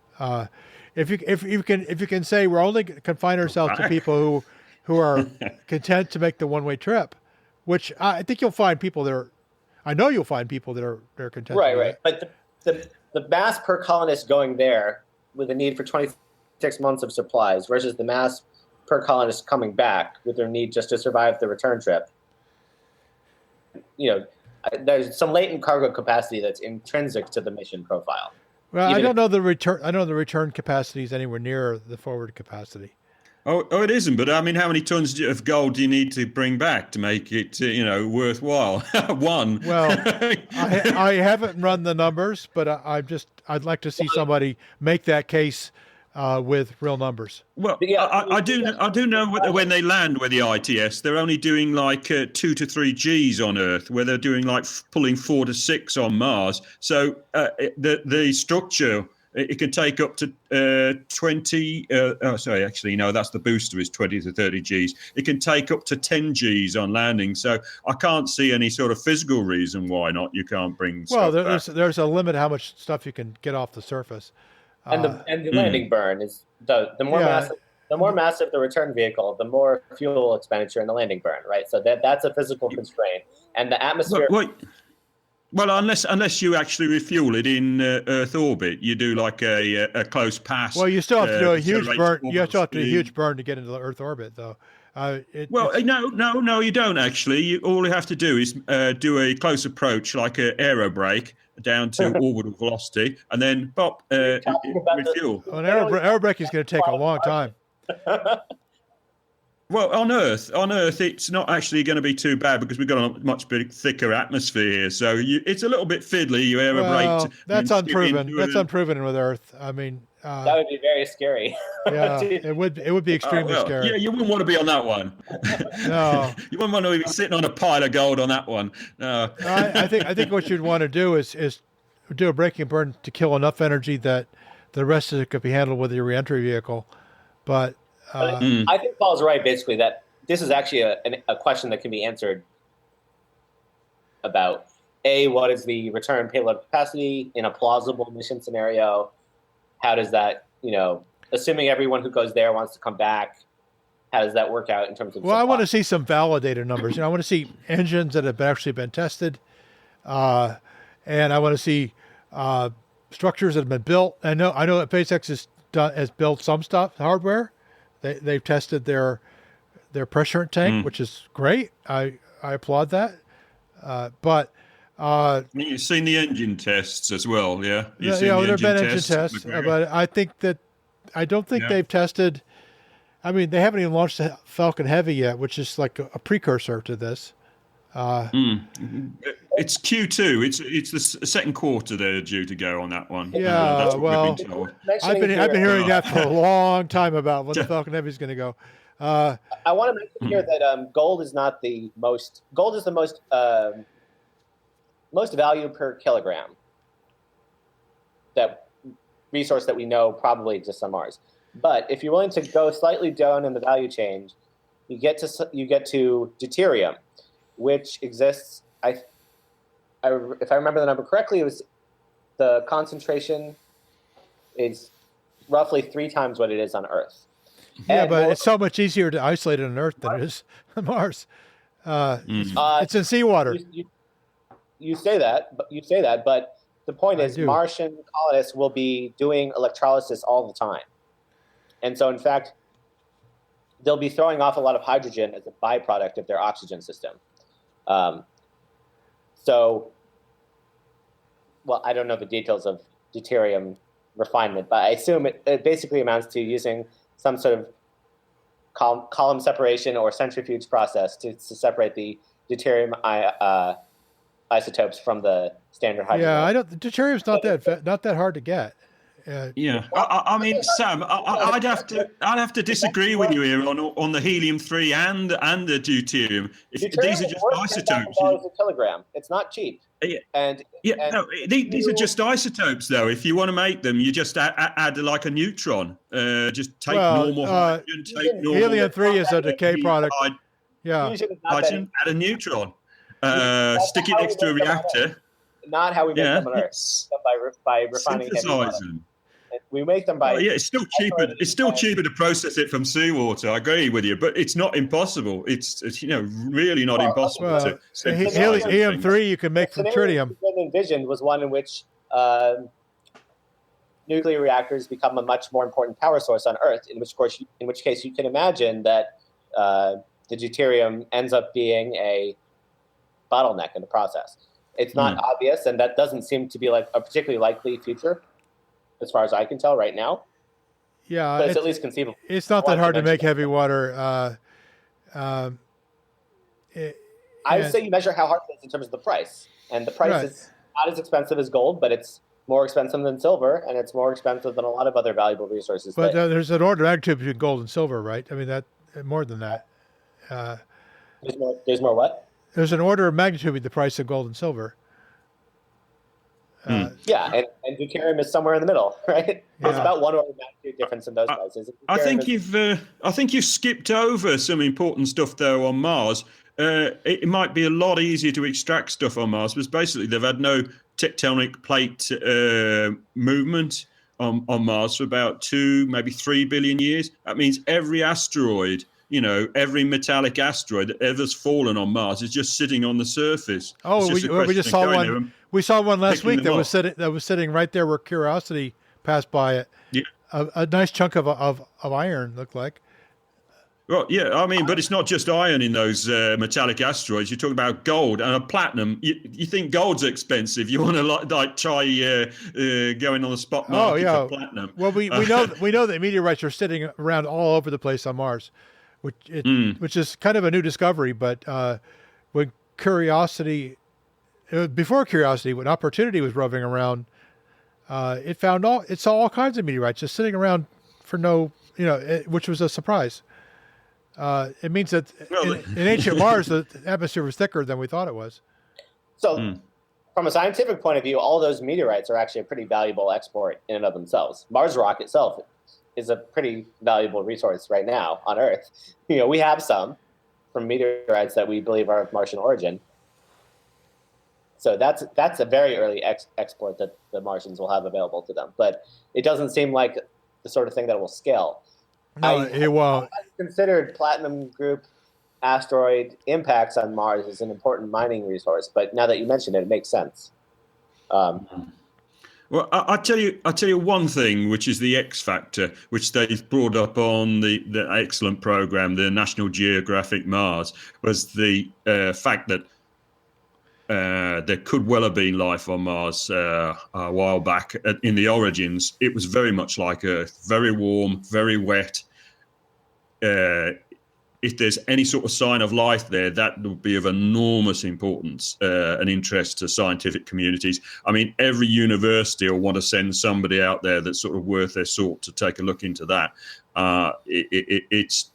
Speaker 1: If you can say we're only confine ourselves to people who are content to make the one-way trip, which I think you'll find people that are. I know you'll find people that are content.
Speaker 2: Right,
Speaker 1: to do
Speaker 2: right.
Speaker 1: that.
Speaker 2: But the mass per colonist going there with a need for 26 months of supplies versus the mass per colonist coming back with their need just to survive the return trip. There's some latent cargo capacity that's intrinsic to the mission profile.
Speaker 1: Well, I don't know the return capacity is anywhere near the forward capacity.
Speaker 3: Oh, it isn't. But I mean, how many tons of gold do you need to bring back to make it, worthwhile? One.
Speaker 1: Well, I haven't run the numbers, but I'd like to see somebody make that case with real numbers.
Speaker 3: Well, I do know when they land with the ITS, they're only doing like 2 to 3 Gs on Earth, where they're doing like pulling 4 to 6 on Mars. So the structure, it can take up to 20. Actually, no, that's the booster is 20 to 30 Gs. It can take up to 10 Gs on landing. So I can't see any sort of physical reason why not. You can't bring.
Speaker 1: Well, there's a limit how much stuff you can get off the surface.
Speaker 2: And the landing burn is the more massive. The more massive the return vehicle, the more fuel expenditure in the landing burn, right? So that's a physical constraint, and the atmosphere.
Speaker 3: Well, unless you actually refuel it in Earth orbit, you do like a close pass.
Speaker 1: Well, you still have to do a huge burn. You still have to do a huge burn to get into the Earth orbit, though.
Speaker 3: No, you don't actually. All you have to do is do a close approach, like an aero brake, down to orbital velocity, and then refuel.
Speaker 1: Well, an aero brake is going to take a long time.
Speaker 3: Well, on Earth, it's not actually going to be too bad because we've got a much thicker atmosphere here. So it's a little bit fiddly. You aero brake.
Speaker 1: That's unproven. That's unproven with Eurth. I mean,
Speaker 2: that would be very scary.
Speaker 1: Yeah, it would be extremely scary.
Speaker 3: Yeah, you wouldn't want to be on that one.
Speaker 1: No,
Speaker 3: you wouldn't want to be sitting on a pile of gold on that one. No.
Speaker 1: I think what you'd want to do is do a braking burn to kill enough energy that the rest of it could be handled with your reentry vehicle. But
Speaker 2: I think Paul's right, basically, that this is actually a question that can be answered about, what is the return payload capacity in a plausible mission scenario? How does that, assuming everyone who goes there wants to come back, how does that work out in terms of supply?
Speaker 1: I want to see some validated numbers. I want to see engines that have actually been tested. And I want to see structures that have been built. I know that SpaceX has built some stuff, hardware. They've tested their pressure tank, which is great. I applaud that. But
Speaker 3: you've seen the engine tests as well, yeah?
Speaker 1: There have been engine tests, but I don't think they've tested. I mean, they haven't even launched the Falcon Heavy yet, which is like a precursor to this.
Speaker 3: It's Q2. It's the second quarter they're due to go on that one.
Speaker 1: Yeah,
Speaker 3: that's what we've been told.
Speaker 1: I've been hearing that for a long time about when the Falcon Heavy is going to go.
Speaker 2: I want to mention here that gold is the most value per kilogram that resource that we know probably exists on Mars. But if you're willing to go slightly down in the value chain, you get to deuterium, which exists. If I remember the number correctly, it was the concentration is roughly 3 times what it is on Earth.
Speaker 1: Yeah, but it's so much easier to isolate it on Earth than it is on Mars. It's in seawater.
Speaker 2: You say that, but the point is, Martian colonists will be doing electrolysis all the time, and so in fact, they'll be throwing off a lot of hydrogen as a byproduct of their oxygen system. I don't know the details of deuterium refinement, but I assume it basically amounts to using some sort of column separation or centrifuge process to separate the deuterium isotopes from the standard hydrogen.
Speaker 1: Yeah, deuterium's not that hard to get.
Speaker 3: Yeah, I mean, Sam, I'd have to disagree with you here on the helium-3 and the deuterium. These are just isotopes.
Speaker 2: $10,000 a kilogram. It's not cheap.
Speaker 3: These are just isotopes, though. If you want to make them, you just add like a neutron. Just take normal hydrogen.
Speaker 1: Helium-3 is a decay product.
Speaker 3: Hydrogen, add a neutron. stick it next to a reactor.
Speaker 2: Not how we make them on Earth.
Speaker 3: It's
Speaker 2: By refining heavy water.
Speaker 3: synthesize them.
Speaker 2: We make them by.
Speaker 3: It's still cheaper. It's still cheaper to process it from seawater. I agree with you, but it's not impossible. It's really not impossible to synthesize
Speaker 1: helium-3 you can make from tritium.
Speaker 2: What envisioned was one in which nuclear reactors become a much more important power source on Earth. In which case, you can imagine that the deuterium ends up being a bottleneck in the process. It's not obvious, and that doesn't seem to be like a particularly likely future, as far as I can tell right now.
Speaker 1: Yeah,
Speaker 2: but it's at least conceivable.
Speaker 1: It's not that hard to make heavy water.
Speaker 2: I would say you measure how hard it is in terms of the price, and the price is not as expensive as gold, but it's more expensive than silver, and it's more expensive than a lot of other valuable resources.
Speaker 1: But there's an order of magnitude between gold and silver, right? I mean, that more than that.
Speaker 2: There's more what?
Speaker 1: There's an order of magnitude between the price of gold and silver.
Speaker 2: And deuterium is somewhere in the middle, right? There's about one order of magnitude difference in those prices.
Speaker 3: I think you've skipped over some important stuff though on Mars. It might be a lot easier to extract stuff on Mars, because basically they've had no tectonic plate movement on Mars for about 2, maybe 3 billion years. That means every asteroid, every metallic asteroid that ever's fallen on Mars is just sitting on the surface.
Speaker 1: Oh, we just saw one. We saw one last week that was sitting right there where Curiosity passed by it.
Speaker 3: Yeah,
Speaker 1: a nice chunk of iron looked like.
Speaker 3: Well, yeah, I mean, but it's not just iron in those metallic asteroids. You're talking about gold and a platinum. You think gold's expensive? You want to try going on the spot market for platinum?
Speaker 1: Well, we know that meteorites are sitting around all over the place on Mars, which is kind of a new discovery. But when before Curiosity, when Opportunity was roving around, it saw all kinds of meteorites just sitting around for which was a surprise. It means that in ancient Mars, the atmosphere was thicker than we thought it was.
Speaker 2: So from a scientific point of view, all those meteorites are actually a pretty valuable export in and of themselves. Mars rock itself is a pretty valuable resource right now on Earth. We have some from meteorites that we believe are of Martian origin. So that's a very early export that the Martians will have available to them. But it doesn't seem like the sort of thing that will scale.
Speaker 1: No, it won't.
Speaker 2: I've considered platinum group asteroid impacts on Mars as an important mining resource, but now that you mention it, it makes sense.
Speaker 3: Well, I'll tell you one thing, which is the X factor, which they've brought up on the excellent program, the National Geographic Mars, was the fact that there could well have been life on Mars a while back. In the origins, it was very much like Earth, very warm, very wet. If there's any sort of sign of life there, that would be of enormous importance and interest to scientific communities. I mean, every university will want to send somebody out there that's sort of worth their salt to take a look into that. It's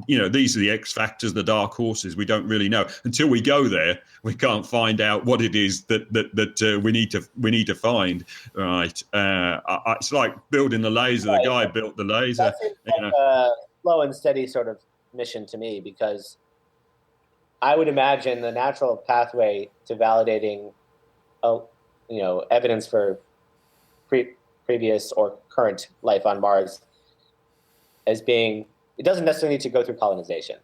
Speaker 3: these are the X factors, the dark horses. We don't really know until we go there. We can't find out what it is that we need to find. Right? It's like building the laser. The guy built the laser.
Speaker 2: That seems like a slow and steady sort of mission to me, because I would imagine the natural pathway to validating, evidence for previous or current life on Mars as being. It doesn't necessarily need to go through colonization.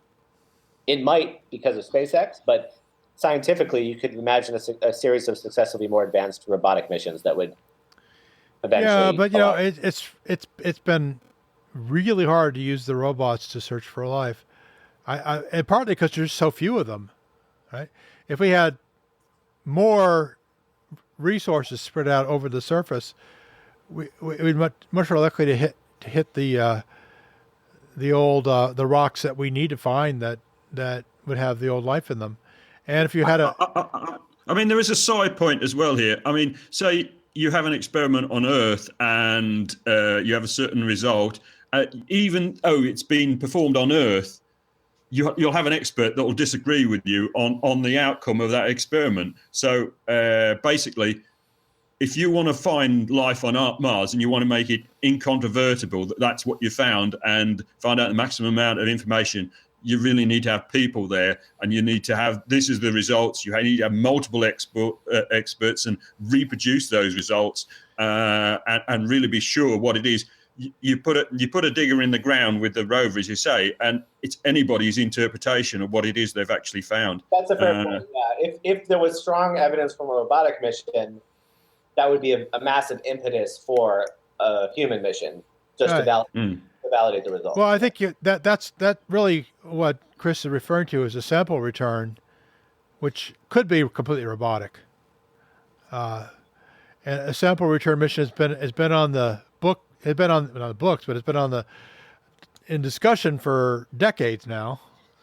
Speaker 2: It might because of SpaceX, but scientifically, you could imagine a series of successively more advanced robotic missions that would eventually.
Speaker 1: Yeah, but it's been really hard to use the robots to search for life, and partly because there's so few of them, right? If we had more resources spread out over the surface, we'd much more likely to hit the rocks that we need to find that would have the old life in them. And if you had
Speaker 3: I mean, there is a side point as well here. I mean, say you have an experiment on Earth and you have a certain result, even though it's been performed on Earth, you'll have an expert that will disagree with you on the outcome of that experiment. So basically, if you want to find life on Mars and you want to make it incontrovertible that that's what you found and find out the maximum amount of information, you really need to have people there, and you need to have, this is the results. You need to have multiple experts and reproduce those results, and really be sure what it is. You put a digger in the ground with the rover, as you say, and it's anybody's interpretation of what it is they've actually found.
Speaker 2: That's a fair point. Yeah. If there was strong evidence from a robotic mission, that would be a massive impetus for a human mission, just to validate the results.
Speaker 1: Well, I think that's really what Chris is referring to as a sample return, which could be completely robotic. And a sample return mission has been on the book. It's been on not the books, but it's been in discussion for decades now.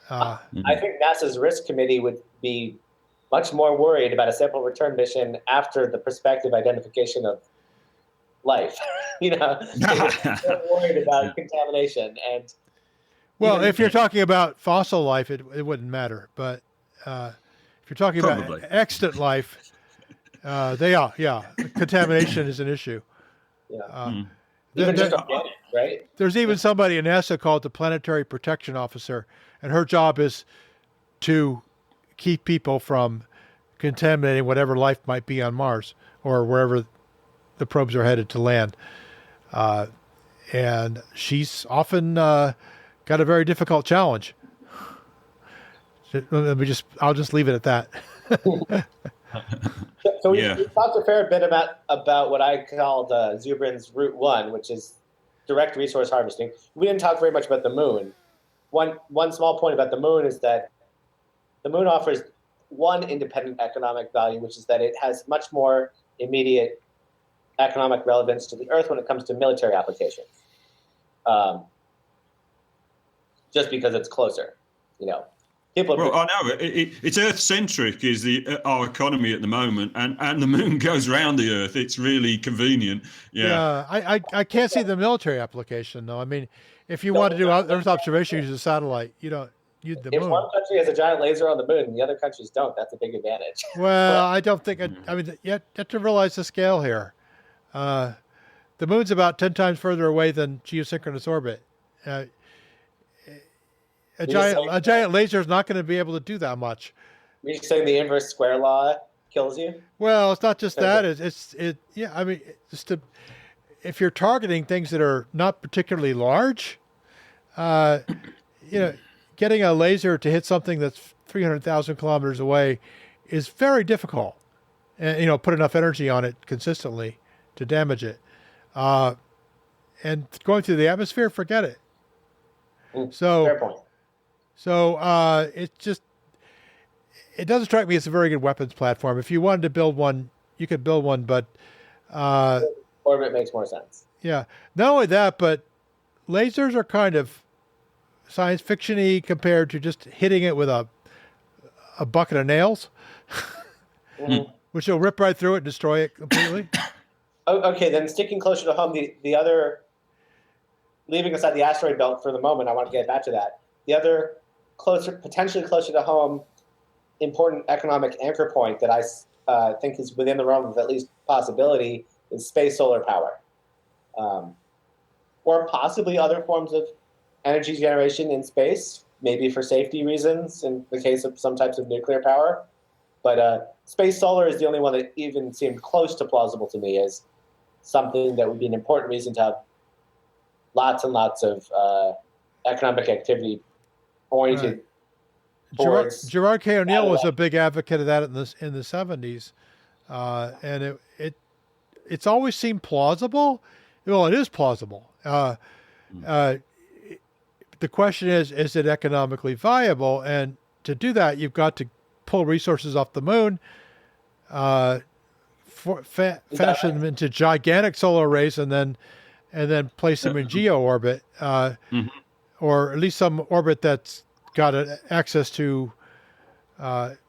Speaker 2: I think NASA's risk committee would be much more worried about a sample return mission after the prospective identification of life. They're worried about contamination. And
Speaker 1: well, if you're talking about fossil life, it wouldn't matter. But if you're talking about extant life, contamination is an issue.
Speaker 2: Yeah. Even just organic, right?
Speaker 1: There's even somebody in NASA called the Planetary Protection Officer, and her job is to keep people from contaminating whatever life might be on Mars or wherever the probes are headed to land. And she's often got a very difficult challenge. I'll just leave it at that.
Speaker 2: So we talked a fair bit about what I called Zubrin's Route 1, which is direct resource harvesting. We didn't talk very much about the moon. One small point about the moon is that the moon offers one independent economic value, which is that it has much more immediate economic relevance to the Earth when it comes to military applications. Just because it's closer, Well,
Speaker 3: I know it's Earth-centric is our economy at the moment, and the moon goes around the Earth. It's really convenient. Yeah,
Speaker 1: I can't see the military application though. I mean, if you want to do Earth observation, use a satellite. You don't use the moon.
Speaker 2: If one country has a giant laser on the moon and the other countries don't, that's a big advantage.
Speaker 1: Well, I don't think. I mean, you have to realize the scale here. The moon's about 10 times further away than geosynchronous orbit. A giant laser is not going to be able to do that much.
Speaker 2: You're saying the inverse square law kills you?
Speaker 1: Well, it's not just that. I mean, if you're targeting things that are not particularly large, getting a laser to hit something that's 300,000 kilometers away is very difficult. And put enough energy on it consistently to damage it. And going through the atmosphere, forget it.
Speaker 2: Fair point.
Speaker 1: So it doesn't strike me as a very good weapons platform. If you wanted to build one, you could build one, but
Speaker 2: orbit makes more sense.
Speaker 1: Yeah. Not only that, but lasers are kind of science fiction-y compared to just hitting it with a bucket of nails, which will rip right through it and destroy it completely.
Speaker 2: Okay, then sticking closer to home, the other, leaving aside the asteroid belt for the moment, I want to get back to that. The other potentially closer to home, important economic anchor point that I think is within the realm of at least possibility is space solar power, or possibly other forms of energy generation in space, maybe for safety reasons in the case of some types of nuclear power. But space solar is the only one that even seemed close to plausible to me as something that would be an important reason to have lots and lots of economic activity oriented towards.
Speaker 1: Gerard K. O'Neill was a big advocate of that in the 70s, and it's always seemed plausible. Well, it is plausible. The question is it economically viable? And to do that, you've got to pull resources off the moon, fashion them into gigantic solar arrays, and then place them in geo orbit, or at least some orbit that's got access to.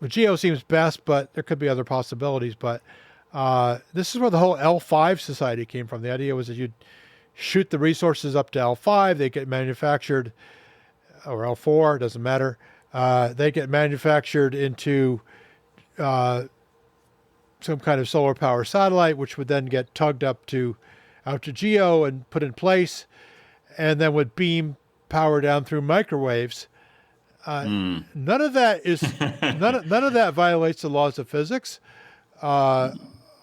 Speaker 1: Geo seems best, but there could be other possibilities. But this is where the whole L5 society came from. The idea was that you'd shoot the resources up to L5, they get manufactured, or L4, doesn't matter. They get manufactured into some kind of solar power satellite, which would then get tugged out to geo and put in place, and then would beam power down through microwaves None of that is none of that violates the laws of physics. All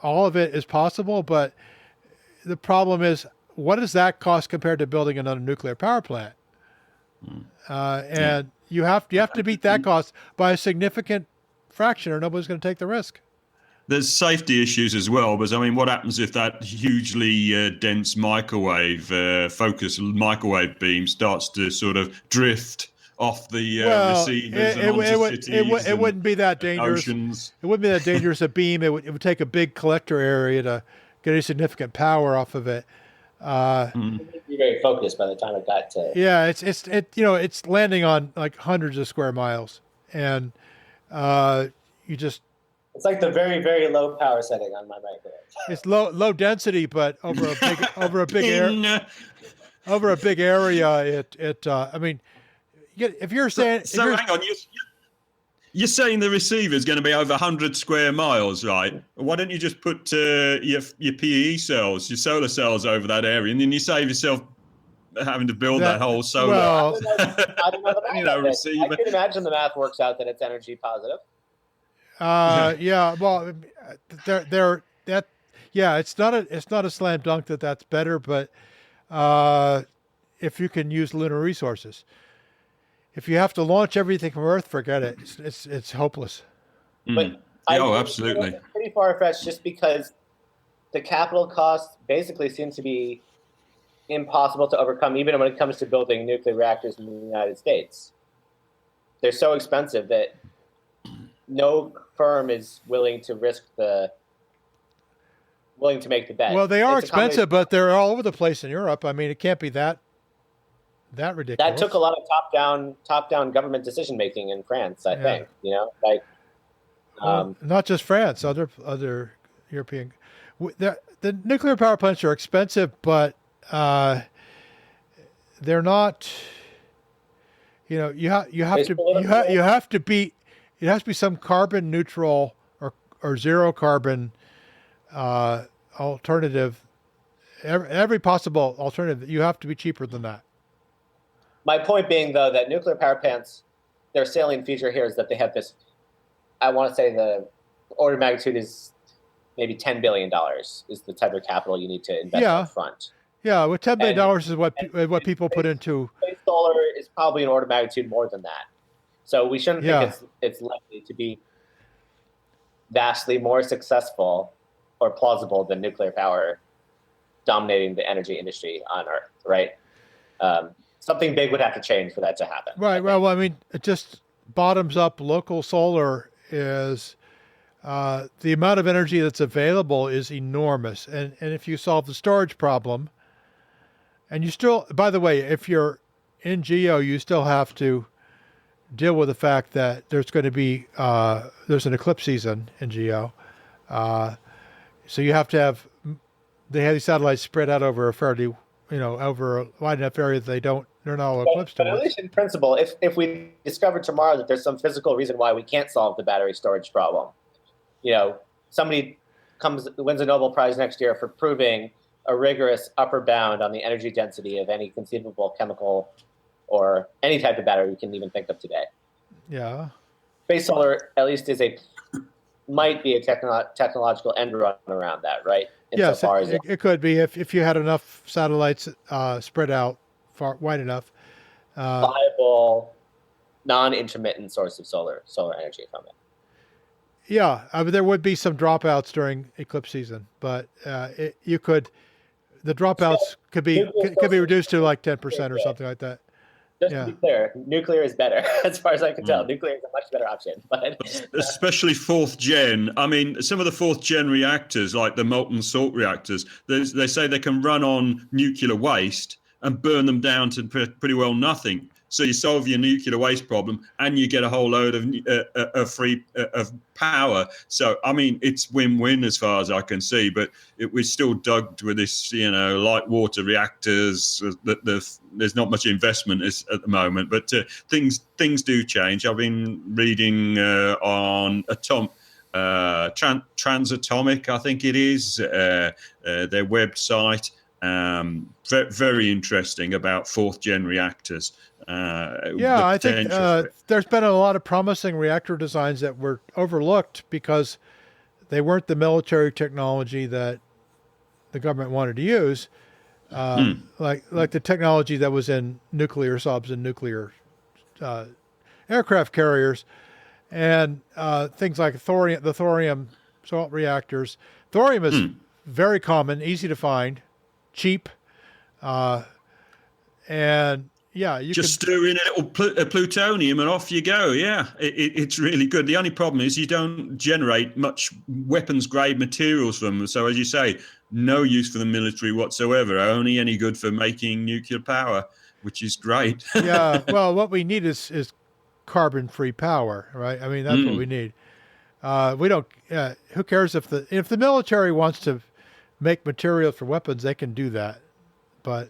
Speaker 1: of it is possible, but the problem is, what does that cost compared to building another nuclear power plant? And you have to beat that cost by a significant fraction, or nobody's going to take the risk.
Speaker 3: There's safety issues as well, because I mean, what happens if that hugely dense microwave, focused microwave beam starts to sort of drift off the receivers and onto cities?
Speaker 1: It wouldn't be that dangerous.
Speaker 3: Oceans.
Speaker 1: It wouldn't be that dangerous a beam. It would take a big collector area to get any significant power off of it.
Speaker 2: Be very focused by the time it got to.
Speaker 1: Yeah, it's landing on like hundreds of square miles, and you just.
Speaker 2: It's like the very, very low power setting on my microwave.
Speaker 1: It's low density, but over a big area. I mean, if you're saying
Speaker 3: hang on, you're saying the receiver is going to be over 100 square miles, right? Why don't you just put your PE cells, your solar cells over that area, and then you save yourself having to build that whole solar.
Speaker 2: Well, I don't know the math
Speaker 3: receiver.
Speaker 2: I can imagine the math works out that it's energy positive.
Speaker 1: Yeah. Well, it's not a slam dunk that's better, but if you can use lunar resources, if you have to launch everything from Earth, forget it. It's hopeless.
Speaker 2: But
Speaker 3: absolutely.
Speaker 2: It's pretty far fetched, just because the capital cost basically seems to be impossible to overcome, even when it comes to building nuclear reactors in the United States. They're so expensive that no firm is willing to make the bet.
Speaker 1: Well, they are expensive, but they're all over the place in Europe. I mean, it can't be that ridiculous.
Speaker 2: That took a lot of top-down government decision making in France, I think.
Speaker 1: Not just France, other European. The nuclear power plants are expensive, but they're not. You have to be. It has to be some carbon neutral or zero carbon alternative. Every possible alternative, you have to be cheaper than that.
Speaker 2: My point being, though, that nuclear power plants, their salient feature here is that they have this, I want to say the order of magnitude is maybe $10 billion is the type of capital you need to invest up front.
Speaker 1: Yeah, well, $10 billion is what people put into.
Speaker 2: Space solar is probably an order of magnitude more than that. So we shouldn't think it's likely to be vastly more successful or plausible than nuclear power dominating the energy industry on Earth, right? Something big would have to change for that to happen.
Speaker 1: Right. Well, I mean, it just bottoms up. Local solar is the amount of energy that's available is enormous. And if you solve the storage problem, and you still, by the way, if you're in geo, you still have to deal with the fact that there's going to be there's an eclipse season in geo, so you have to have these satellites spread out over a fairly over a wide enough area that they're not all eclipsed.
Speaker 2: But at least in principle, if we discover tomorrow that there's some physical reason why we can't solve the battery storage problem, somebody wins a Nobel Prize next year for proving a rigorous upper bound on the energy density of any conceivable chemical or any type of battery we can even think of today.
Speaker 1: Yeah.
Speaker 2: Space solar, at least, might be a technological end run around that, right?
Speaker 1: Yes, it could be if you had enough satellites spread out wide enough.
Speaker 2: Viable, non-intermittent source of solar energy from it.
Speaker 1: Yeah, I mean, there would be some dropouts during eclipse season, but the dropouts could be reduced to like 10% or something like that.
Speaker 2: Just to be clear, nuclear is better, as far as I can tell. Nuclear is a much better option. But
Speaker 3: especially fourth gen. I mean, some of the fourth gen reactors, like the molten salt reactors, they say they can run on nuclear waste and burn them down to pretty well nothing. So you solve your nuclear waste problem, and you get a whole load of free power. So I mean, it's win-win as far as I can see. But we're still dug with this, light water reactors. There's not much investment at the moment, but things do change. I've been reading on Transatomic, I think it is, their website. Very interesting about fourth-gen reactors.
Speaker 1: Yeah, I think there's been a lot of promising reactor designs that were overlooked because they weren't the military technology that the government wanted to use, like the technology that was in nuclear subs and nuclear aircraft carriers, and things like the thorium salt reactors. Thorium is very common, easy to find, cheap, and yeah, you
Speaker 3: just stir in a little plutonium and off you go. Yeah, it's really good. The only problem is you don't generate much weapons-grade materials from them. So as you say, no use for the military whatsoever, only any good for making nuclear power, which is great.
Speaker 1: Yeah, well, what we need is carbon-free power, right? I mean, that's what we need. We don't. Who cares if the military wants to make material for weapons? They can do that, but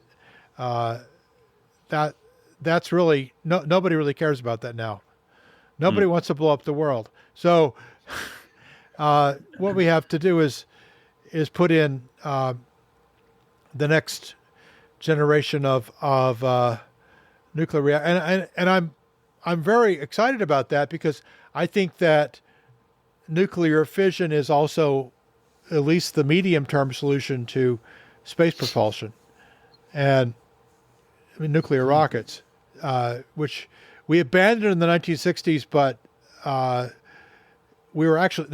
Speaker 1: that's really nobody really cares about that now. Nobody wants to blow up the world. So what we have to do is put in the next generation of nuclear reactor, and I'm very excited about that because I think that nuclear fission is also at least the medium-term solution to space propulsion, and I mean, nuclear rockets, which we abandoned in the 1960s, but there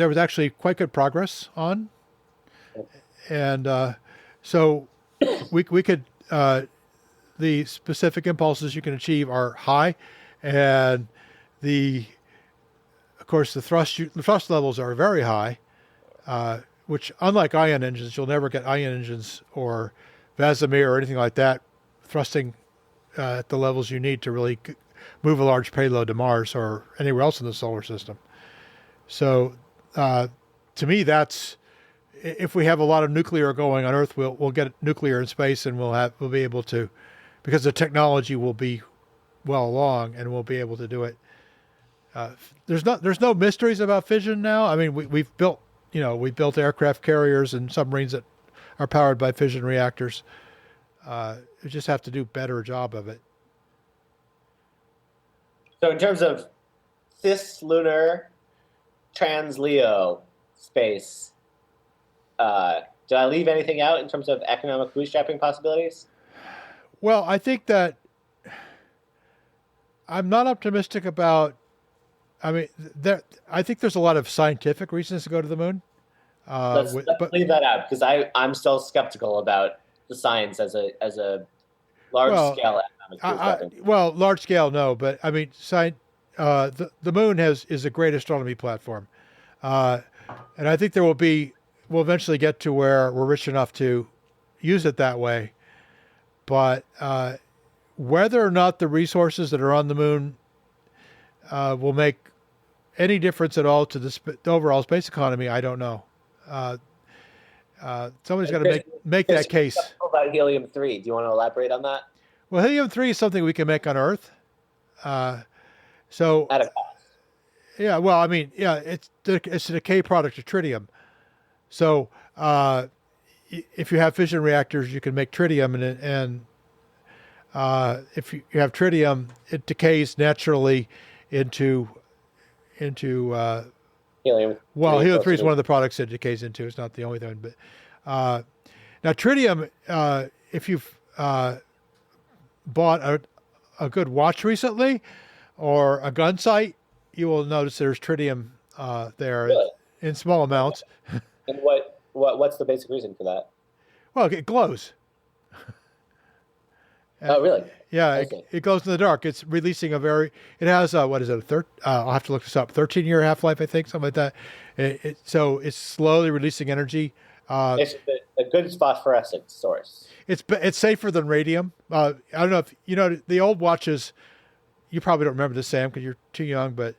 Speaker 1: was actually quite good progress on, and so we could the specific impulses you can achieve are high, and of course the thrust levels are very high, which unlike ion engines, you'll never get ion engines or Vasimir or anything like that thrusting at the levels you need to really move a large payload to Mars or anywhere else in the solar system. So to me, that's, if we have a lot of nuclear going on Earth, we'll get nuclear in space, and we'll be able to, because the technology will be well along, and we'll be able to do it. There's no mysteries about fission now. I mean, we built aircraft carriers and submarines that are powered by fission reactors. We just have to do a better job of it.
Speaker 2: So in terms of cislunar trans-LEO space, did I leave anything out in terms of economic bootstrapping possibilities?
Speaker 1: Well, I think that I'm not optimistic about. I mean, I think there's a lot of scientific reasons to go to the moon.
Speaker 2: Let's leave that out because I'm still skeptical about the science as a large scale economic bootstrapping.
Speaker 1: Large scale, no, but I mean, the moon is a great astronomy platform, and I think we'll eventually get to where we're rich enough to use it that way. But whether or not the resources that are on the moon will make any difference at all to the overall space economy, I don't know. Somebody's got to make that case.
Speaker 2: About helium-3, do you want to elaborate on that?
Speaker 1: Well, helium-3 is something we can make on Earth. So
Speaker 2: at a cost.
Speaker 1: Yeah, well, I mean, yeah, it's a decay product of tritium. So if you have fission reactors, you can make tritium, and if you have tritium, it decays naturally into
Speaker 2: helium.
Speaker 1: Well, helium-3 is one of the products it decays into. It's not the only thing, but now tritium, if you've bought a good watch recently or a gun sight, you will notice there's tritium there
Speaker 2: Really?
Speaker 1: In small amounts.
Speaker 2: And what's the basic reason for that?
Speaker 1: Well, it glows.
Speaker 2: Oh, really?
Speaker 1: Yeah, it glows in the dark. It's releasing it has, what is it, I'll have to look this up, 13-year half-life, I think, something like that. So it's slowly releasing energy.
Speaker 2: It's a good phosphorescent source.
Speaker 1: It's safer than radium. I don't know if, the old watches, you probably don't remember this, Sam, because you're too young, but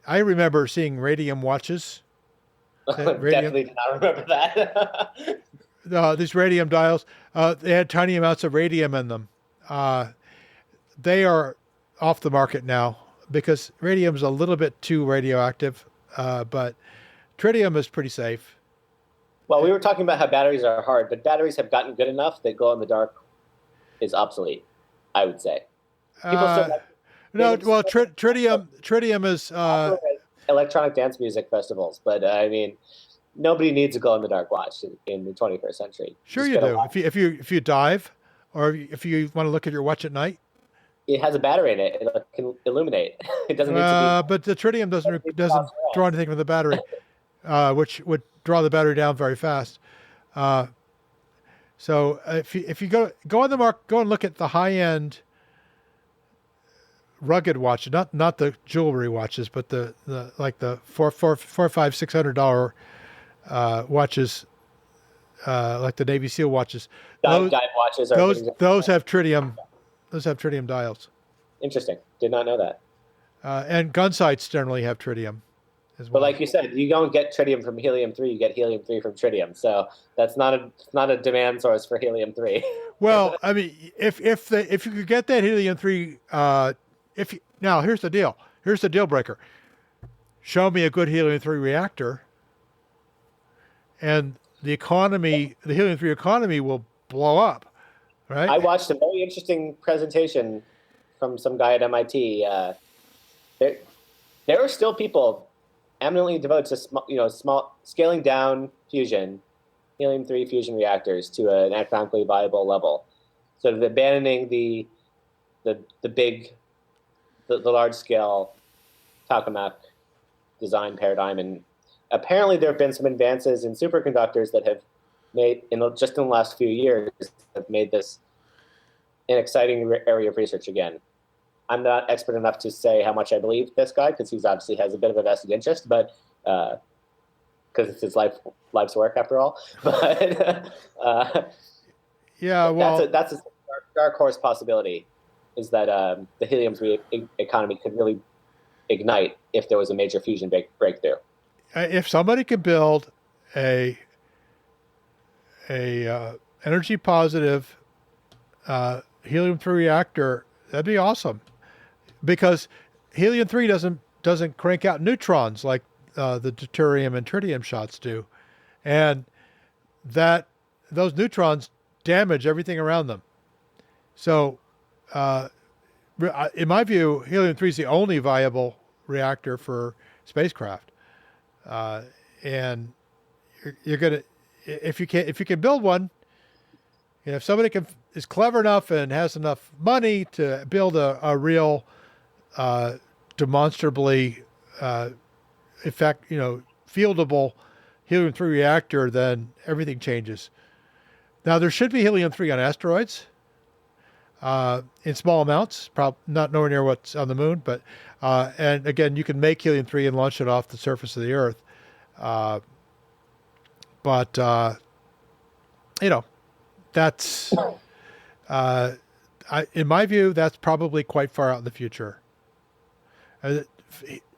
Speaker 1: I remember seeing radium watches.
Speaker 2: Definitely did not remember that.
Speaker 1: These radium dials, they had tiny amounts of radium in them. They are off the market now because radium is a little bit too radioactive, but tritium is pretty safe.
Speaker 2: Well, we were talking about how batteries are hard, but batteries have gotten good enough that glow in the dark is obsolete, I would say. People still like
Speaker 1: No, well, tritium is.
Speaker 2: popular at electronic dance music festivals, but I mean, nobody needs a glow in the dark watch in the 21st century.
Speaker 1: Sure,
Speaker 2: Just
Speaker 1: you
Speaker 2: get a
Speaker 1: do.
Speaker 2: watch.
Speaker 1: If you dive, or if you want to look at your watch at night.
Speaker 2: It has a battery in it. It can illuminate. It doesn't need to be.
Speaker 1: But the tritium doesn't draw anything from the battery, which would draw the battery down very fast. So if you go on the mark, go and look at the high end rugged watch, not the jewelry watches, but the like the $600 watches, like the Navy SEAL watches.
Speaker 2: Dive watches are
Speaker 1: those have tritium. Those have tritium dials.
Speaker 2: Interesting. Did not know that.
Speaker 1: And gun sights generally have tritium as well.
Speaker 2: But like you said, you don't get tritium from helium-3. You get helium-3 from tritium. So that's not a demand source for helium-3.
Speaker 1: Well, I mean, if you could get that helium-3, now here's the deal. Here's the deal breaker. Show me a good helium-3 reactor, and the helium-3 economy will blow up, right?
Speaker 2: I watched a very interesting presentation from some guy at MIT. There are still people eminently devoted to small scaling down fusion, helium-3 fusion reactors to an economically viable level, sort of abandoning the large scale tokamak design paradigm. And apparently there have been some advances in superconductors that have made just in the last few years have made this an exciting area of research again. I'm not expert enough to say how much I believe this guy, because he's obviously has a bit of a vested interest, but because it's his life's work after all. But
Speaker 1: yeah, well,
Speaker 2: that's a dark horse possibility, is that the helium-3 economy could really ignite if there was a major fusion breakthrough.
Speaker 1: If somebody could build a energy positive helium-3 reactor, that'd be awesome. Because helium-3 doesn't crank out neutrons like the deuterium and tritium shots do, and those neutrons damage everything around them. So, in my view, helium-3 is the only viable reactor for spacecraft, and you're gonna if you can build one. If somebody is clever enough and has enough money to build a real demonstrably fieldable helium-3 reactor, then everything changes. Now, there should be helium-3 on asteroids in small amounts, not nowhere near what's on the moon, but and again, you can make helium-3 and launch it off the surface of the Earth. That's in my view, that's probably quite far out in the future.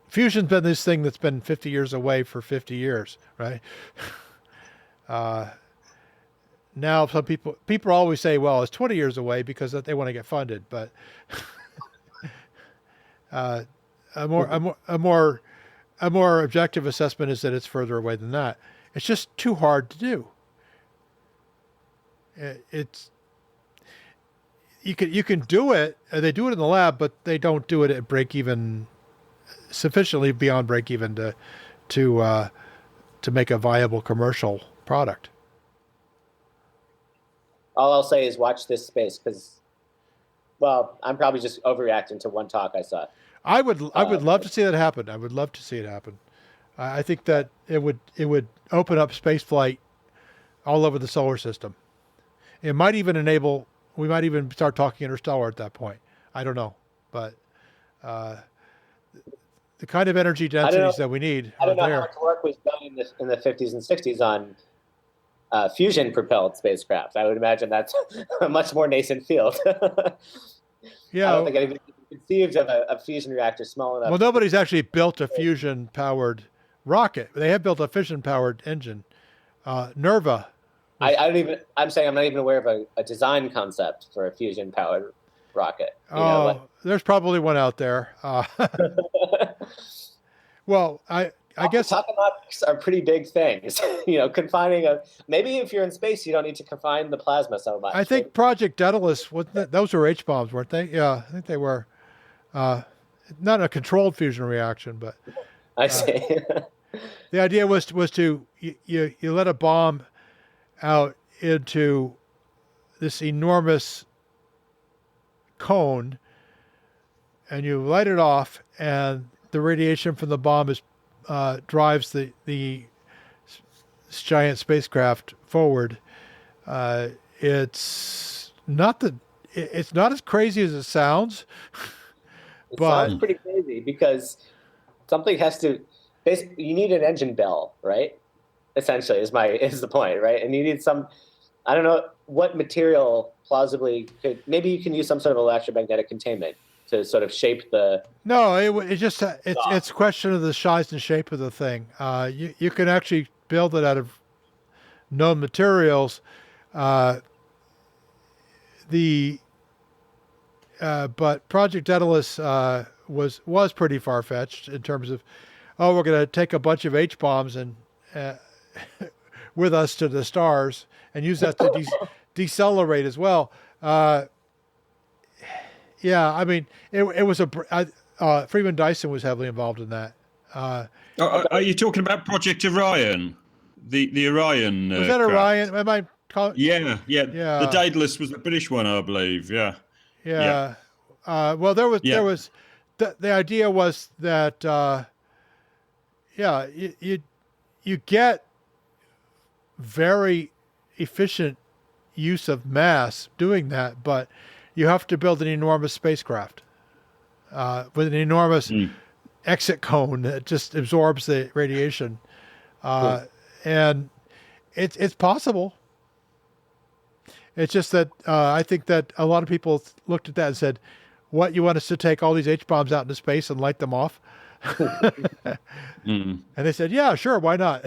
Speaker 1: Fusion's been this thing that's been 50 years away for 50 years, right? Now some people always say, well, it's 20 years away because they want to get funded, but a more objective assessment is that it's further away than that. It's just too hard to do. You can do it. They do it in the lab, but they don't do it at break even, sufficiently beyond break even to make a viable commercial product.
Speaker 2: All I'll say is watch this space, because, well, I'm probably just overreacting to one talk I saw.
Speaker 1: I would love to see that happen. I would love to see it happen. I think that it would open up space flight all over the solar system. It might even we might even start talking interstellar at that point. I don't know, but the kind of energy densities that we need
Speaker 2: I don't know
Speaker 1: there.
Speaker 2: how much work was done in the 50s and 60s on fusion-propelled spacecraft. I would imagine that's a much more nascent field.
Speaker 1: Yeah,
Speaker 2: I don't think anybody conceived of a fusion reactor small enough.
Speaker 1: Well, nobody's actually built a fusion-powered rocket. They have built a fission-powered engine. Nerva.
Speaker 2: I'm saying I'm not even aware of a design concept for a fusion-powered rocket.
Speaker 1: There's probably one out there. Well, I I guess
Speaker 2: tokamaks are pretty big things. Maybe if you're in space, you don't need to confine the plasma so much.
Speaker 1: I think Project Daedalus, those were H bombs, weren't they? Yeah, I think they were. Not a controlled fusion reaction, but
Speaker 2: I see.
Speaker 1: the idea was to you let a bomb out into this enormous cone, and you light it off, and the radiation from the bomb drives the giant spacecraft forward. It's not as crazy as it sounds.
Speaker 2: It sounds pretty crazy because something has to. Basically, you need an engine bell, right? Essentially, is the point, right? And you need some. I don't know what material plausibly could. Maybe you can use some sort of electromagnetic containment to sort of shape the.
Speaker 1: No, it's a question of the size and shape of the thing. You can actually build it out of known materials. But Project Daedalus was pretty far fetched in terms of, we're going to take a bunch of H bombs and with us to the stars and use that to decelerate as well. Yeah, I mean, it was Freeman Dyson was heavily involved in that.
Speaker 3: Are you talking about Project Orion? The Orion?
Speaker 1: Was that Orion? Am I?
Speaker 3: Yeah. The Daedalus was the British one, I believe. Yeah.
Speaker 1: Well, there was the idea was that you get very efficient use of mass doing that, but you have to build an enormous spacecraft with an enormous exit cone that just absorbs the radiation, and it's possible. It's just that I think that a lot of people looked at that and said, "What, you want us to take all these H bombs out into space and light them off?" And they said, "Yeah, sure, why not?"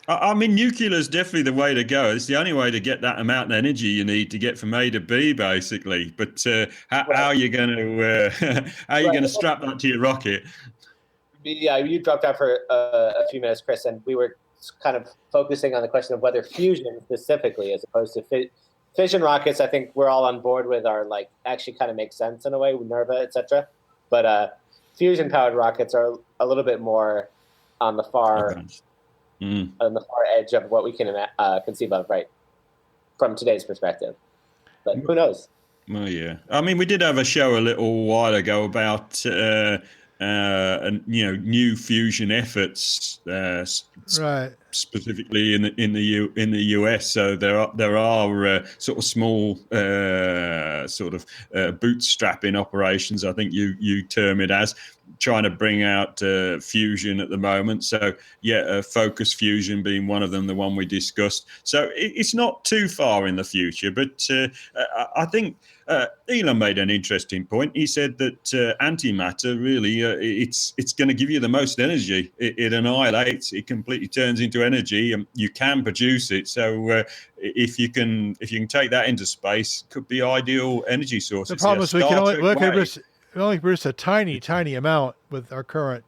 Speaker 3: I mean, nuclear is definitely the way to go. It's the only way to get that amount of energy you need to get from A to B, basically. But how are you going to strap that to your rocket?
Speaker 2: Yeah, you dropped out for a few minutes, Chris, and we were kind of focusing on the question of whether fusion specifically, as opposed to fission rockets, I think we're all on board with, are like actually kind of make sense in a way with Nerva, etc. But fusion powered rockets are a little bit more on the far edge of what we can conceive of, right, from today's perspective. But who knows?
Speaker 3: Well, yeah. I mean, we did have a show a little while ago about new fusion efforts,
Speaker 1: right,
Speaker 3: specifically in the US. So there are sort of small bootstrapping operations, I think you term it as, trying to bring out fusion at the moment. So focus fusion being one of them, the one we discussed. So it's not too far in the future, but I think Elon made an interesting point. He said that antimatter really it's going to give you the most energy. It annihilates. It completely turns into energy, and you can produce it. So if you can take that into space, could be ideal energy sources.
Speaker 1: The problem is we can only produce a tiny amount with our current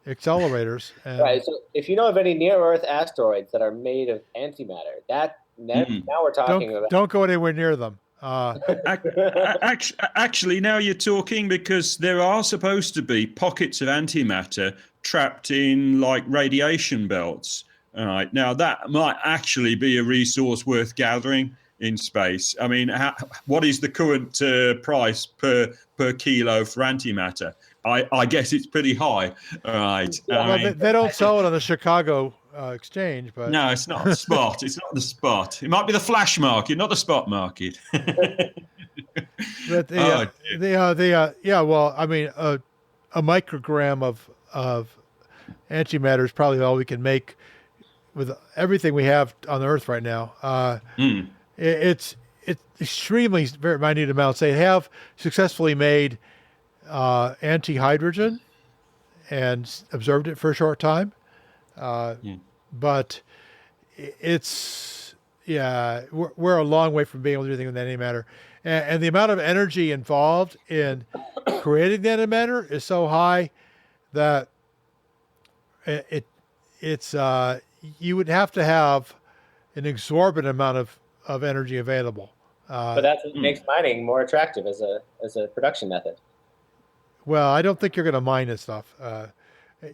Speaker 1: accelerators.
Speaker 2: Right. So if you know of any near-Earth asteroids that are made of antimatter, now we're talking about.
Speaker 1: Don't go anywhere near them.
Speaker 3: Actually, now you're talking, because there are supposed to be pockets of antimatter trapped in like radiation belts. All right. Now that might actually be a resource worth gathering in space. I mean, what is the current price per kilo for antimatter? I guess it's pretty high. All right.
Speaker 1: Well, they don't sell it on the Chicago exchange, but
Speaker 3: no, it's not the spot. It's not the spot. It might be the flash market, not the spot market.
Speaker 1: But well, I mean, a microgram of antimatter is probably all we can make with everything we have on the Earth right now. It's extremely very minute amounts. They have successfully made anti-hydrogen and observed it for a short time. But we're a long way from being able to do anything with antimatter. And the amount of energy involved in creating the antimatter is so high that it's you would have to have an exorbitant amount of energy available.
Speaker 2: But that's what makes mining more attractive as a production method.
Speaker 1: Well, I don't think you're going to mine this stuff.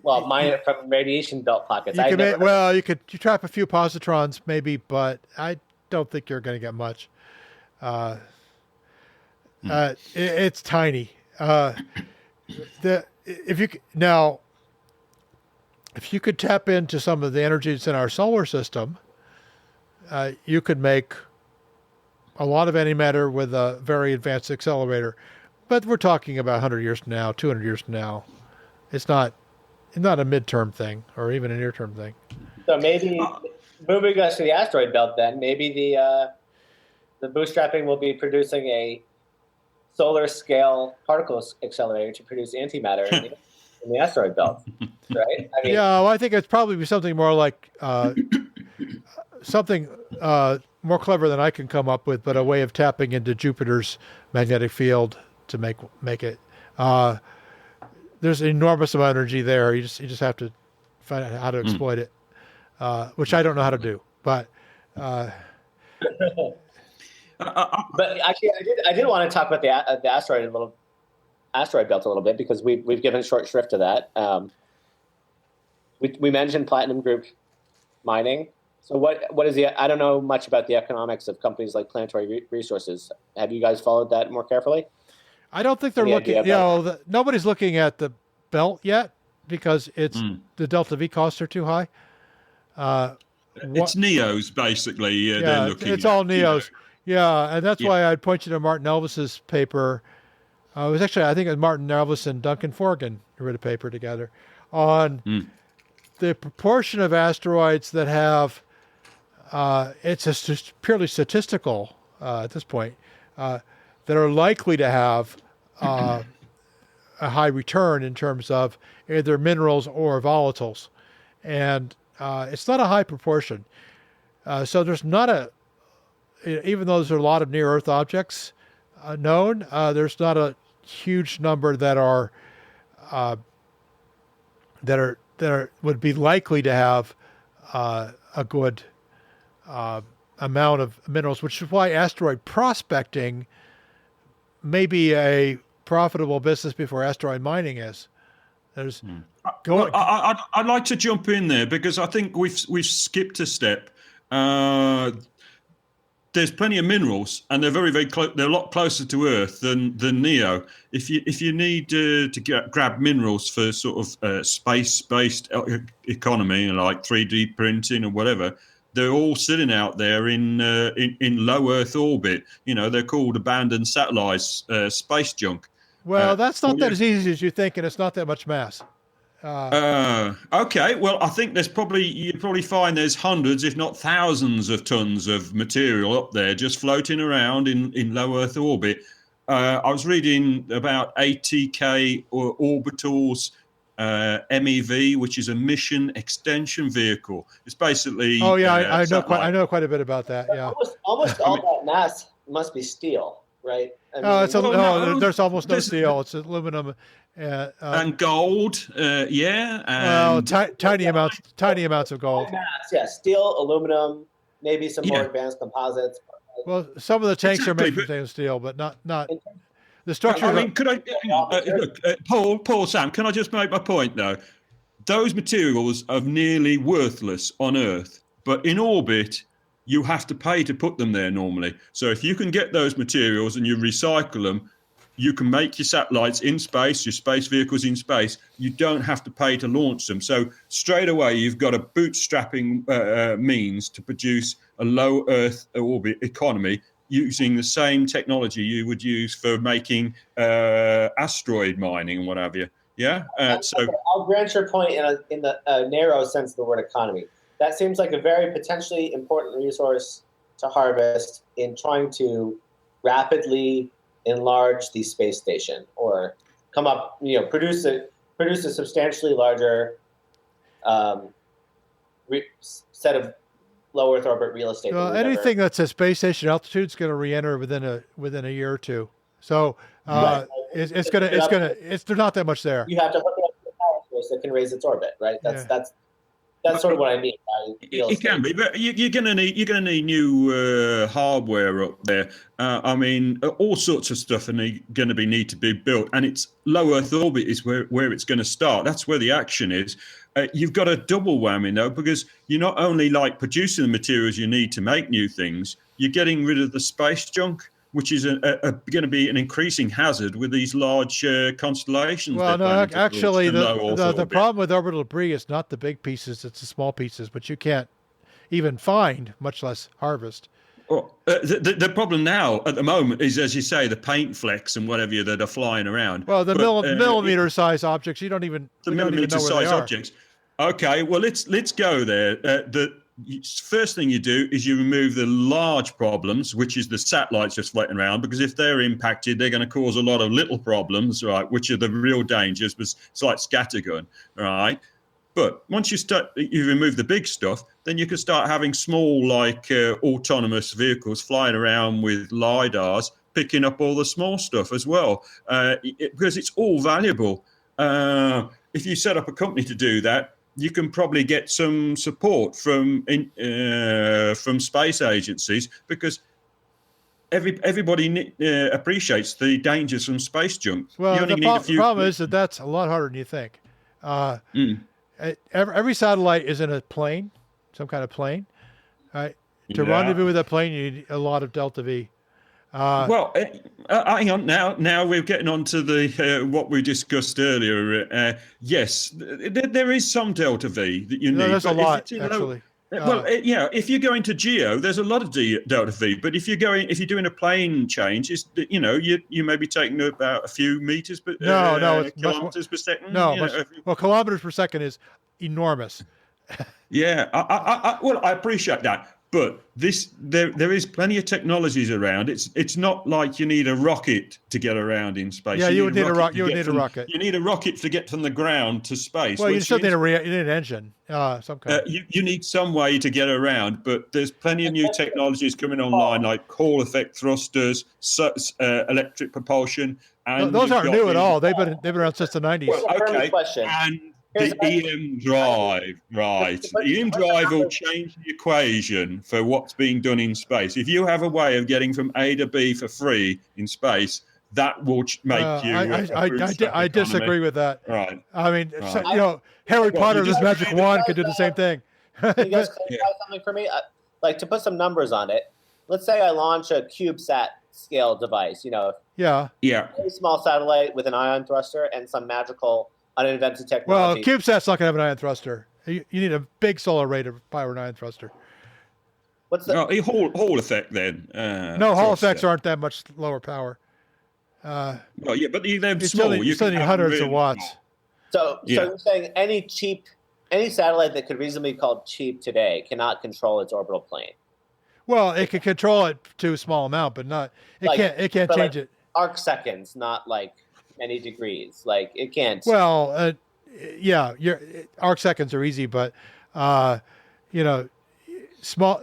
Speaker 2: Well, mine it from radiation belt pockets.
Speaker 1: You could trap a few positrons maybe, but I don't think you're going to get much. It's tiny. If you could tap into some of the energy that's in our solar system, you could make a lot of antimatter with a very advanced accelerator. But we're talking about 100 years from now, 200 years from now. It's not a midterm thing or even a near-term thing.
Speaker 2: So maybe moving us to the asteroid belt, then maybe the bootstrapping will be producing a solar scale particle accelerator to produce antimatter in the asteroid belt, right? I mean,
Speaker 1: I think it's probably something more like something more clever than I can come up with, but a way of tapping into Jupiter's magnetic field to make it. There's an enormous amount of energy there. You just have to find out how to exploit it, which I don't know how to do. But
Speaker 2: but actually, I did want to talk about the asteroid belt a little bit, because we've given short shrift to that. We mentioned platinum group mining. So what is I don't know much about the economics of companies like Planetary Resources. Have you guys followed that more carefully?
Speaker 1: I don't think they're looking. Nobody's looking at the belt yet because the delta V costs are too high.
Speaker 3: It's NEOs basically. They're looking.
Speaker 1: It's all NEOs. Yeah, and that's why I'd point you to Martin Elvis's paper. It was actually, I think it was Martin Elvis and Duncan Forgan who wrote a paper together on the proportion of asteroids that have. It's just purely statistical at this point. That are likely to have a high return in terms of either minerals or volatiles. And it's not a high proportion. So there's not even though there's a lot of near-Earth objects known, there's not a huge number that would be likely to have a good amount of minerals, which is why asteroid prospecting may be a profitable business before asteroid mining is. I'd
Speaker 3: like to jump in there because I think we've skipped a step. There's plenty of minerals, and they're very, very close. They're a lot closer to Earth than NEO. If you need to grab minerals for sort of space-based economy, like 3D printing or whatever, they're all sitting out there in low Earth orbit. They're called abandoned satellites, space junk.
Speaker 1: Well, that's not that as easy as you think, and it's not that much mass.
Speaker 3: Okay, well, I think you'd probably find there's hundreds, if not thousands, of tons of material up there just floating around in low Earth orbit. I was reading about ATK Orbital's MEV, which is a mission extension vehicle. It's basically.
Speaker 1: Oh yeah, I know quite a bit about that. Yeah,
Speaker 2: almost all that mass must be steel, right?
Speaker 1: There's almost no steel. It's aluminum
Speaker 3: and gold.
Speaker 1: Tiny amounts of gold.
Speaker 2: Mass, yeah, steel, aluminum, maybe some more advanced composites.
Speaker 1: Well, some of the tanks are made from stainless steel, but not the structure.
Speaker 3: Could I look, Paul, Sam? Can I just make my point though? Those materials are nearly worthless on Earth, but in orbit, you have to pay to put them there normally. So if you can get those materials and you recycle them, you can make your satellites in space, your space vehicles in space. You don't have to pay to launch them. So straight away, you've got a bootstrapping means to produce a low Earth orbit economy using the same technology you would use for making asteroid mining and what have you. Yeah. So
Speaker 2: I'll grant your point in the narrow sense of the word economy. That seems like a very potentially important resource to harvest in trying to rapidly enlarge the space station or come up, produce a substantially larger set of low Earth orbit real estate.
Speaker 1: Well, anything that's at space station altitude is going to re-enter within a year or two. So there's not that much there.
Speaker 2: You have to hook it up to the power telescopes that can raise its orbit, right? That's
Speaker 1: Yeah.
Speaker 2: that's sort of what I mean by real
Speaker 3: It can
Speaker 2: estate.
Speaker 3: be, but you're going to need new hardware up there. I mean, all sorts of stuff are going to need to be built, and it's low Earth orbit is where it's going to start. That's where the action is. You've got a double whammy though, because you're not only like producing the materials you need to make new things, you're getting rid of the space junk, which is going to be an increasing hazard with these large constellations.
Speaker 1: Well,
Speaker 3: they're
Speaker 1: no,
Speaker 3: planning to launch
Speaker 1: actually,
Speaker 3: to low Earth
Speaker 1: the
Speaker 3: orbit.
Speaker 1: problem with orbital debris is not the big pieces; it's the small pieces, which you can't even find, much less harvest.
Speaker 3: Well, the problem now at the moment is, as you say, the paint flecks and whatever that are flying around.
Speaker 1: Well, the
Speaker 3: But,
Speaker 1: millimeter size objects, we don't even know where they
Speaker 3: size
Speaker 1: are.
Speaker 3: objects. Okay, well let's go there. The first thing you do is you remove the large problems, which is the satellites just floating around, because if they're impacted, they're going to cause a lot of little problems, right? Which are the real dangers. It's like scattergun, right? But once you remove the big stuff, then you can start having small, like autonomous vehicles flying around with lidars, picking up all the small stuff as well, because it's all valuable. If you set up a company to do that, you can probably get some support from space agencies, because everybody appreciates the dangers from space junk.
Speaker 1: Well,
Speaker 3: You only
Speaker 1: the
Speaker 3: need a few.
Speaker 1: problem is that that's a lot harder than you think. Every satellite is in a plane, some kind of plane. Right? To
Speaker 3: Yeah.
Speaker 1: rendezvous with that plane, you need a lot of delta V.
Speaker 3: Well, hang on. Now we're getting on to the what we discussed earlier. Yes, there is some delta V that you need.
Speaker 1: There's a
Speaker 3: but if
Speaker 1: lot,
Speaker 3: it's in
Speaker 1: actually.
Speaker 3: if you're going to geo, there's a lot of delta V. But if you're doing a plane change, you may be taking about a few meters, but
Speaker 1: No, it's
Speaker 3: kilometers per second.
Speaker 1: well, kilometers per second is enormous.
Speaker 3: Yeah, I appreciate that, but there is plenty of technologies around. It's not like you need a rocket to get around in space.
Speaker 1: Yeah, you would need a rocket.
Speaker 3: You need a rocket to get from the ground to space.
Speaker 1: Well, you still need an engine, some kind.
Speaker 3: You need some way to get around, but there's plenty of new technologies coming online, like Hall effect thrusters, electric propulsion, and
Speaker 1: those aren't new at all. They've been around since the 90s.
Speaker 2: Well, okay, question.
Speaker 3: And the EM drive, right? The EM drive will change the equation for what's being done in space. If you have a way of getting from A to B for free in space, that will make you.
Speaker 1: I disagree with that.
Speaker 3: Right.
Speaker 1: I mean,
Speaker 3: right.
Speaker 1: Harry Potter, this magic wand could do the same thing.
Speaker 2: Can you guys clarify something for me? Like, to put some numbers on it. Let's say I launch a CubeSat scale device.
Speaker 1: Yeah.
Speaker 3: Yeah.
Speaker 2: A small satellite with an ion thruster and some magical uninvented
Speaker 1: Well,
Speaker 2: technology.
Speaker 1: CubeSat's not going to have an ion thruster. You need a big solar array to power an ion thruster.
Speaker 2: What's the
Speaker 3: Hall effect then?
Speaker 1: No, Hall effects aren't that much lower power.
Speaker 3: Well, yeah, but they're
Speaker 1: You
Speaker 3: small.
Speaker 1: still need hundreds of watts.
Speaker 2: So you're saying any satellite that could reasonably be called cheap today cannot control its orbital plane?
Speaker 1: Well, it can control it to a small amount, but not. It can't change it.
Speaker 2: Arc seconds, not like many degrees. Like, it can't.
Speaker 1: Well, yeah, arc seconds are easy, but small,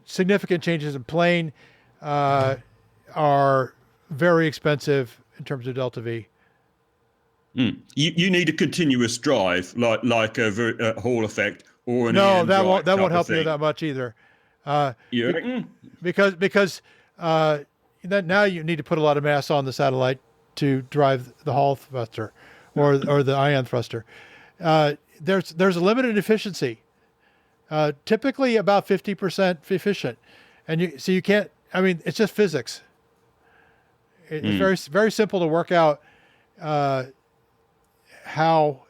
Speaker 1: significant changes in plane are very expensive in terms of delta V.
Speaker 3: You need a continuous drive, like a Hall effect or an
Speaker 1: No,
Speaker 3: EM
Speaker 1: that
Speaker 3: drive
Speaker 1: won't help
Speaker 3: type of
Speaker 1: you
Speaker 3: thing.
Speaker 1: that much either.
Speaker 3: You reckon?
Speaker 1: Because now you need to put a lot of mass on the satellite to drive the Hall thruster or the ion thruster. There's a limited efficiency, typically about 50% efficient, and you can't. I mean, it's just physics. It's very very simple to work out how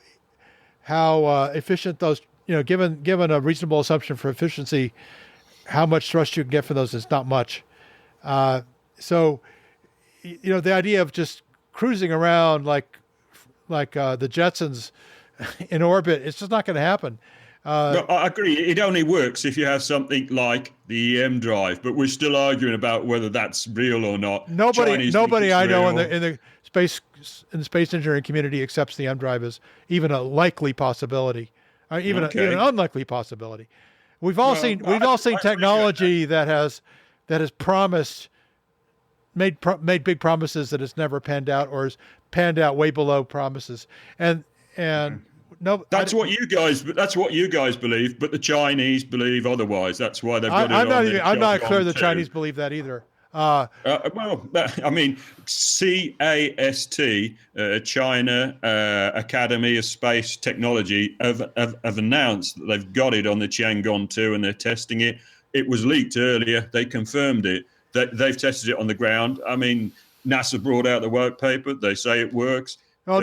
Speaker 1: efficient those. Given a reasonable assumption for efficiency, how much thrust you can get from those is not much. So, the idea of just cruising around like the Jetsons in orbit, it's just not going to happen.
Speaker 3: No, I agree. It only works if you have something like the EM drive, but we're still arguing about whether that's real or not.
Speaker 1: Nobody I know in the space engineering community accepts the EM drive as even a likely possibility, even an unlikely possibility. We've all seen technology that has made big promises that has never panned out or has panned out way below promises, and no.
Speaker 3: That's what you guys believe, but the Chinese believe otherwise. That's why they've got it
Speaker 1: I'm
Speaker 3: on
Speaker 1: not
Speaker 3: their
Speaker 1: even. I'm not clear
Speaker 3: Tiangong
Speaker 1: the
Speaker 3: 2.
Speaker 1: Chinese believe that either.
Speaker 3: Well, I mean, CAST, China Academy of Space Technology, have announced that they've got it on the Tiangong 2 and they're testing it. It was leaked earlier. They confirmed it. They've tested it on the ground. I mean, NASA brought out the white paper. They say it works.
Speaker 1: No.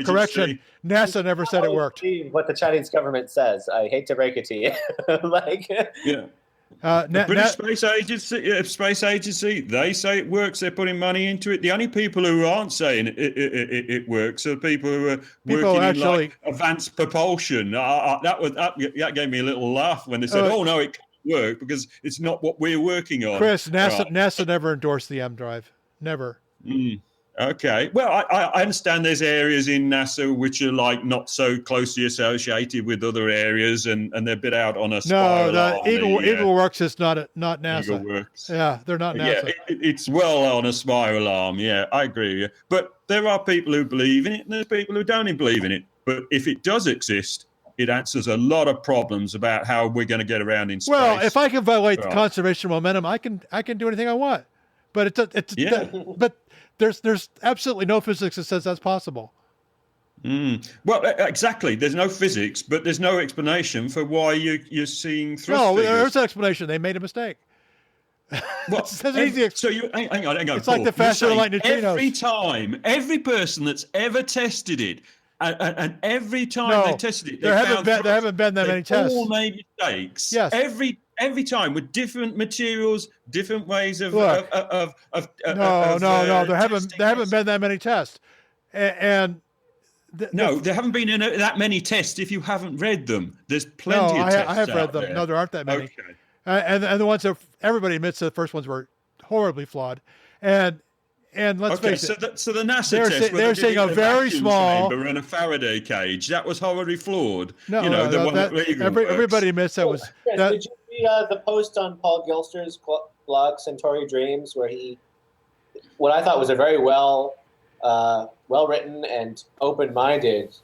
Speaker 1: Correction. NASA never said it worked.
Speaker 2: What the Chinese government says. I hate to break it to you.
Speaker 3: Yeah. The British Space Agency, they say it works. They're putting money into it. The only people who aren't saying it works are people who are working in like advanced propulsion. That gave me a little laugh when they said, "Oh no, it can't work because it's not what we're working on."
Speaker 1: Chris, NASA never endorsed the M drive. Never.
Speaker 3: Okay. Well, I understand there's areas in NASA which are like not so closely associated with other areas, and they're a bit out on a spiral.
Speaker 1: No, Eagle Works is not NASA.
Speaker 3: Eagle Works.
Speaker 1: Yeah, they're not NASA.
Speaker 3: Yeah, it's well on a spiral arm. Yeah, I agree with you. But there are people who believe in it, and there's people who don't believe in it. But if it does exist, it answers a lot of problems about how we're going to get around in space.
Speaker 1: Well, if I can violate the conservation of momentum, I can do anything I want. But but there's absolutely no physics that says that's possible.
Speaker 3: Well, exactly. There's no physics, but there's no explanation for why you're seeing thrust figures.
Speaker 1: There's an explanation. They made a mistake.
Speaker 3: Well, so you hang on.
Speaker 1: It's like the faster than light neutrinos.
Speaker 3: Every person that's ever tested it, and every time they tested it,
Speaker 1: there haven't been that many tests.
Speaker 3: All made mistakes.
Speaker 1: Yes.
Speaker 3: Every time with different materials, different ways of.
Speaker 1: No. There haven't been that many tests, and.
Speaker 2: There haven't been that many tests if you haven't read them. There's plenty of tests.
Speaker 1: I have read them.
Speaker 2: There.
Speaker 1: No, there aren't that many.
Speaker 3: Okay.
Speaker 1: And the ones that everybody admits the first ones were horribly flawed. And let's face it.
Speaker 3: So the NASA test,
Speaker 1: they're saying a very small
Speaker 3: chamber and a Faraday cage, that was horribly flawed.
Speaker 1: No, everybody admits that was.
Speaker 2: Chris, did you see the post on Paul Gilster's blog, Centauri Dreams, where what I thought was a very well-written and open-minded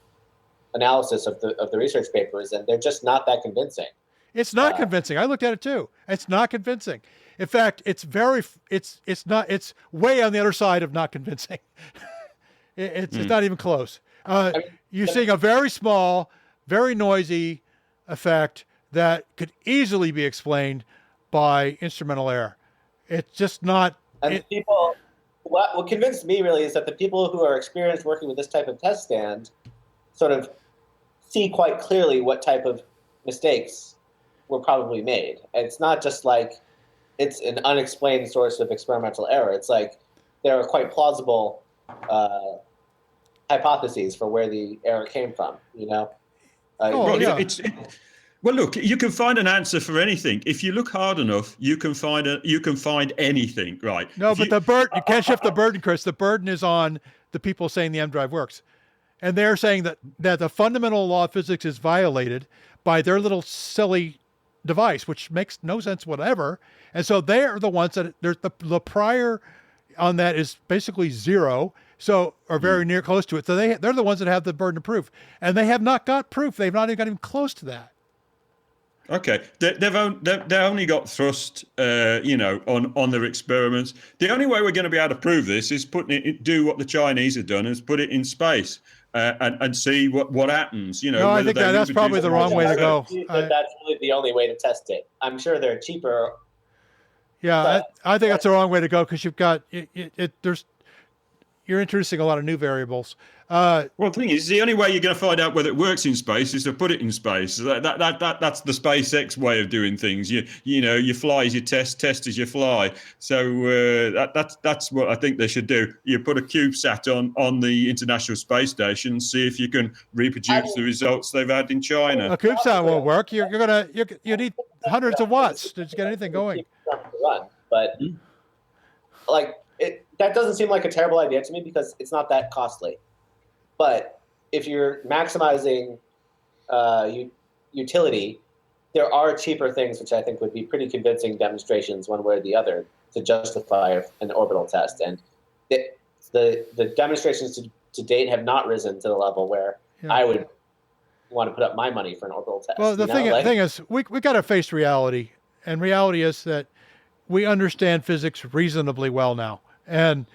Speaker 2: analysis of the research papers, and they're just not that convincing.
Speaker 1: It's not convincing. I looked at it too. It's not convincing. In fact, it's way on the other side of not convincing. It's not even close. You're seeing a very small, very noisy effect that could easily be explained by instrumental error. It's just not.
Speaker 2: And what convinced me really is that the people who are experienced working with this type of test stand sort of see quite clearly what type of mistakes were probably made. And it's not just like it's an unexplained source of experimental error. It's like there are quite plausible hypotheses for where the error came from, you know?
Speaker 3: Well, look, you can find an answer for anything. If you look hard enough, you can find anything, right?
Speaker 1: No, but the burden, you can't shift the burden, Chris. The burden is on the people saying the M drive works. And they're saying that the fundamental law of physics is violated by their little silly device, which makes no sense whatever. And so they're the ones that the prior on that is basically zero. So, or very near close to it. So they're the ones that have the burden of proof, and they have not got proof. They've not even got even close to that.
Speaker 3: Okay, they've only got thrust, on their experiments. The only way we're going to be able to prove this is do what the Chinese have done, is put it in space and see what happens.
Speaker 1: No, I think that's probably the wrong way to go.
Speaker 2: That's really the only way to test it. I'm sure they're cheaper.
Speaker 1: Yeah, I think that's the wrong way to go because you've got you're introducing a lot of new variables.
Speaker 3: Well, the thing is, the only way you're going to find out whether it works in space is to put it in space. That's the SpaceX way of doing things. You fly as you test as you fly. So that's what I think they should do. You put a CubeSat on the International Space Station and see if you can reproduce the results they've had in China.
Speaker 1: A CubeSat won't work. You need hundreds of watts to get anything going.
Speaker 2: But that doesn't seem like a terrible idea to me because it's not that costly. But if you're maximizing utility, there are cheaper things which I think would be pretty convincing demonstrations one way or the other to justify an orbital test. And the demonstrations to date have not risen to the level where I would want to put up my money for an orbital test.
Speaker 1: Well, the thing is, we got to face reality, and reality is that we understand physics reasonably well now, and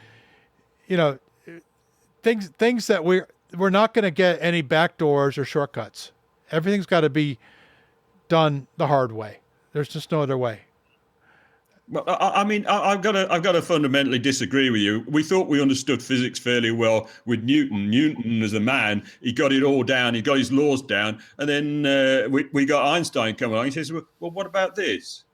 Speaker 1: things that we're not going to get any backdoors or shortcuts. Everything's got to be done the hard way. There's just no other way.
Speaker 3: Well, I mean, I've got to fundamentally disagree with you. We thought we understood physics fairly well with Newton. Newton, as a man, he got it all down. He got his laws down, and then we got Einstein coming along. He says, "Well, what about this?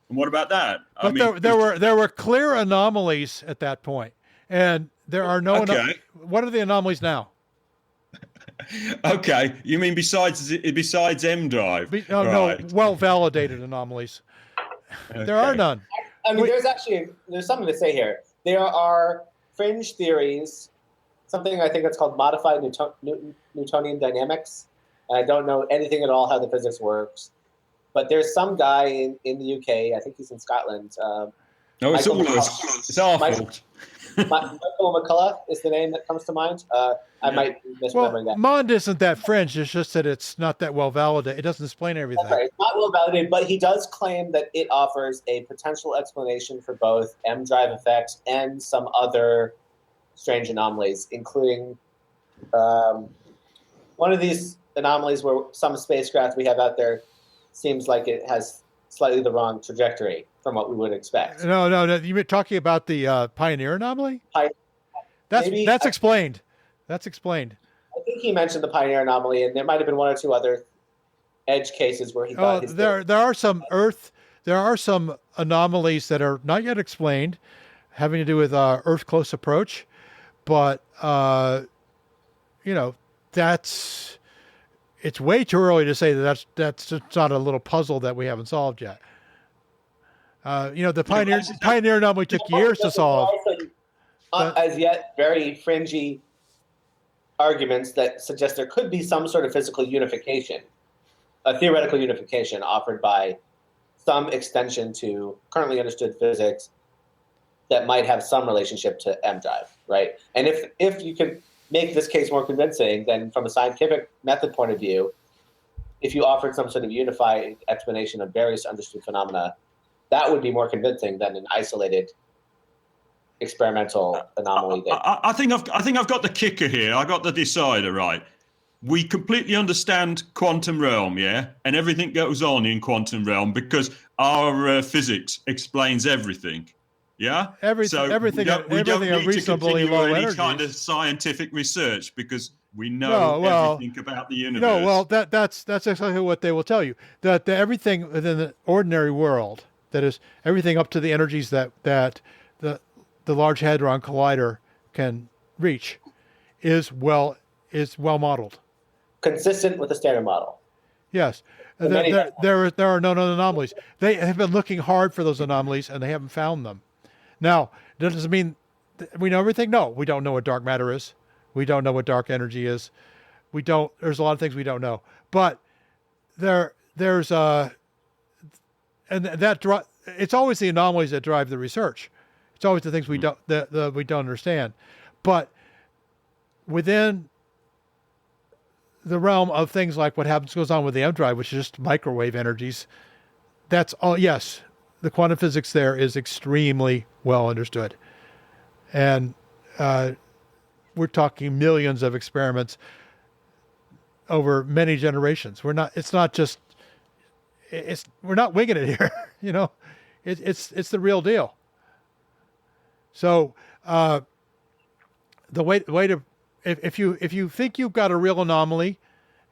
Speaker 3: And what about that?"
Speaker 1: But there were clear anomalies at that point, and there are no.
Speaker 3: Okay.
Speaker 1: What are the anomalies now?
Speaker 3: Okay, you mean besides M drive?
Speaker 1: No, well validated anomalies.
Speaker 3: Okay.
Speaker 1: There are none.
Speaker 2: I mean, there's something to say here. There are fringe theories, something I think it's called modified Newtonian dynamics. I don't know anything at all how the physics works, but there's some guy in the UK, I think he's in Scotland.
Speaker 3: No, it's all us. It's our fault.
Speaker 2: Michael McCullough is the name that comes to mind. I might be misremembering that.
Speaker 1: Mond isn't that fringe. It's just that it's not that well validated. It doesn't explain everything.
Speaker 2: That's right. It's not well validated, but he does claim that it offers a potential explanation for both M drive effects and some other strange anomalies, including one of these anomalies where some spacecraft we have out there seems like it has slightly the wrong trajectory from what we would expect.
Speaker 1: No. You're talking about the Pioneer anomaly? That's explained. That's explained.
Speaker 2: I think he mentioned the Pioneer anomaly, and there might have been one or two other edge cases where he thought
Speaker 1: there are some anomalies that are not yet explained, having to do with Earth close approach, but it's way too early to say that's not a little puzzle that we haven't solved yet. The Pioneer anomaly took years to solve.
Speaker 2: As yet, very fringy arguments that suggest there could be some sort of physical unification, a theoretical unification offered by some extension to currently understood physics that might have some relationship to M drive, right? And if you can make this case more convincing, then from a scientific method point of view, if you offered some sort of unified explanation of various understood phenomena, that would be more convincing than an isolated experimental anomaly.
Speaker 3: I think I've got the kicker here. I got the decider right. We completely understand quantum realm, yeah, and everything goes on in quantum realm because our physics explains everything. Yeah,
Speaker 1: everything
Speaker 3: at
Speaker 1: reasonably low
Speaker 3: any
Speaker 1: energies.
Speaker 3: kind of scientific research because we know everything about the universe.
Speaker 1: No, well, that's exactly what they will tell you. That everything within the ordinary world, that is everything up to the energies that the Large Hadron Collider can reach, is well modeled,
Speaker 2: consistent with the Standard Model.
Speaker 1: Yes, there are no anomalies. They have been looking hard for those anomalies and they haven't found them. Now, that doesn't mean we know everything. No, we don't know what dark matter is. We don't know what dark energy is. There's a lot of things we don't know. But it's always the anomalies that drive the research. It's always the things we don't that we don't understand. But within the realm of things like what goes on with the M drive, which is just microwave energies, that's all. Yes, the quantum physics there is extremely well understood, and we're talking millions of experiments over many generations. We're not winging it here. It's the real deal. So the way to if you think you've got a real anomaly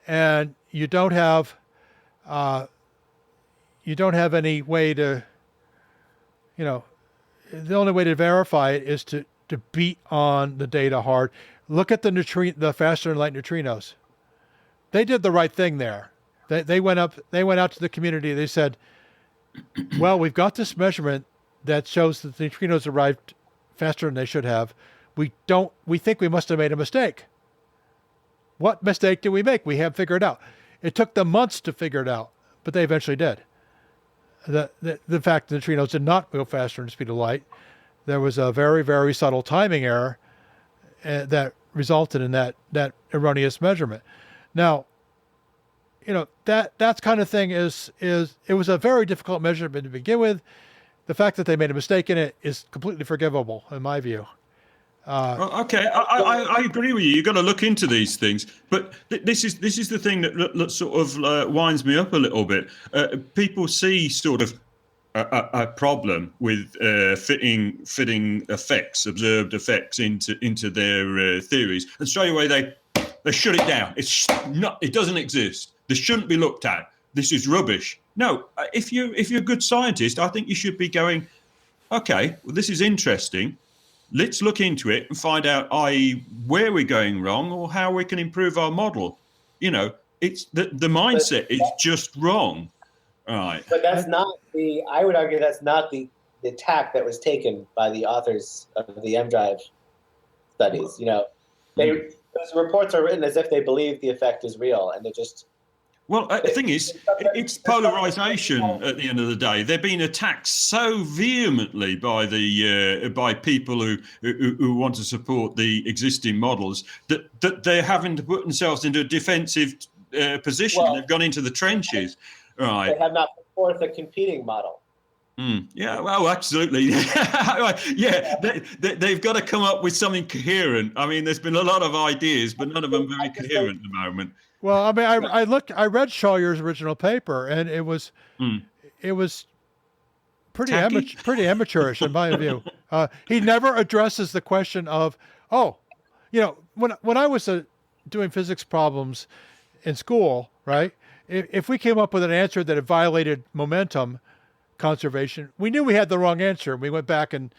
Speaker 1: and you don't have any way to, the only way to verify it is to beat on the data hard. Look at the faster than light neutrinos. They did the right thing there. They went out to the community. They said, well, we've got this measurement that shows that the neutrinos arrived faster than they should have. We think we must have made a mistake. What mistake did we make? We haven't figured it out. It took them months to figure it out, but they eventually did. The fact the neutrinos did not go faster than the speed of light, there was a very, very subtle timing error that resulted in that erroneous measurement. Now, that kind of thing is it was a very difficult measurement to begin with. The fact that they made a mistake in it is completely forgivable, in my view.
Speaker 3: Okay, I agree with you. You've got to look into these things, but this is the thing that sort of winds me up a little bit. People see sort of a problem with fitting effects, observed effects into their theories, and straight away they shut it down. It doesn't exist. This shouldn't be looked at. This is rubbish. No, if you're a good scientist, I think you should be going, okay, well, this is interesting. Let's look into it and find out, i.e., where we're going wrong or how we can improve our model. It's the mindset is just wrong. Right.
Speaker 2: But I would argue that's not the tack that was taken by the authors of the M-Drive studies. Those reports are written as if they believe the effect is real, and they just...
Speaker 3: Well, the thing is, it's polarization at the end of the day. They're being attacked so vehemently by people who want to support the existing models that they're having to put themselves into a defensive position.
Speaker 2: Well,
Speaker 3: they've gone into the trenches. Right.
Speaker 2: They have not put forth a competing model.
Speaker 3: Yeah, well, absolutely. Yeah, they've got to come up with something coherent. I mean, there's been a lot of ideas, but none of them very coherent at the moment.
Speaker 1: Well, I mean, I read Sawyer's original paper, and it was pretty amateurish in my view. He never addresses the question of, when I was doing physics problems in school, right? If we came up with an answer that had violated momentum conservation, we knew we had the wrong answer. We went back and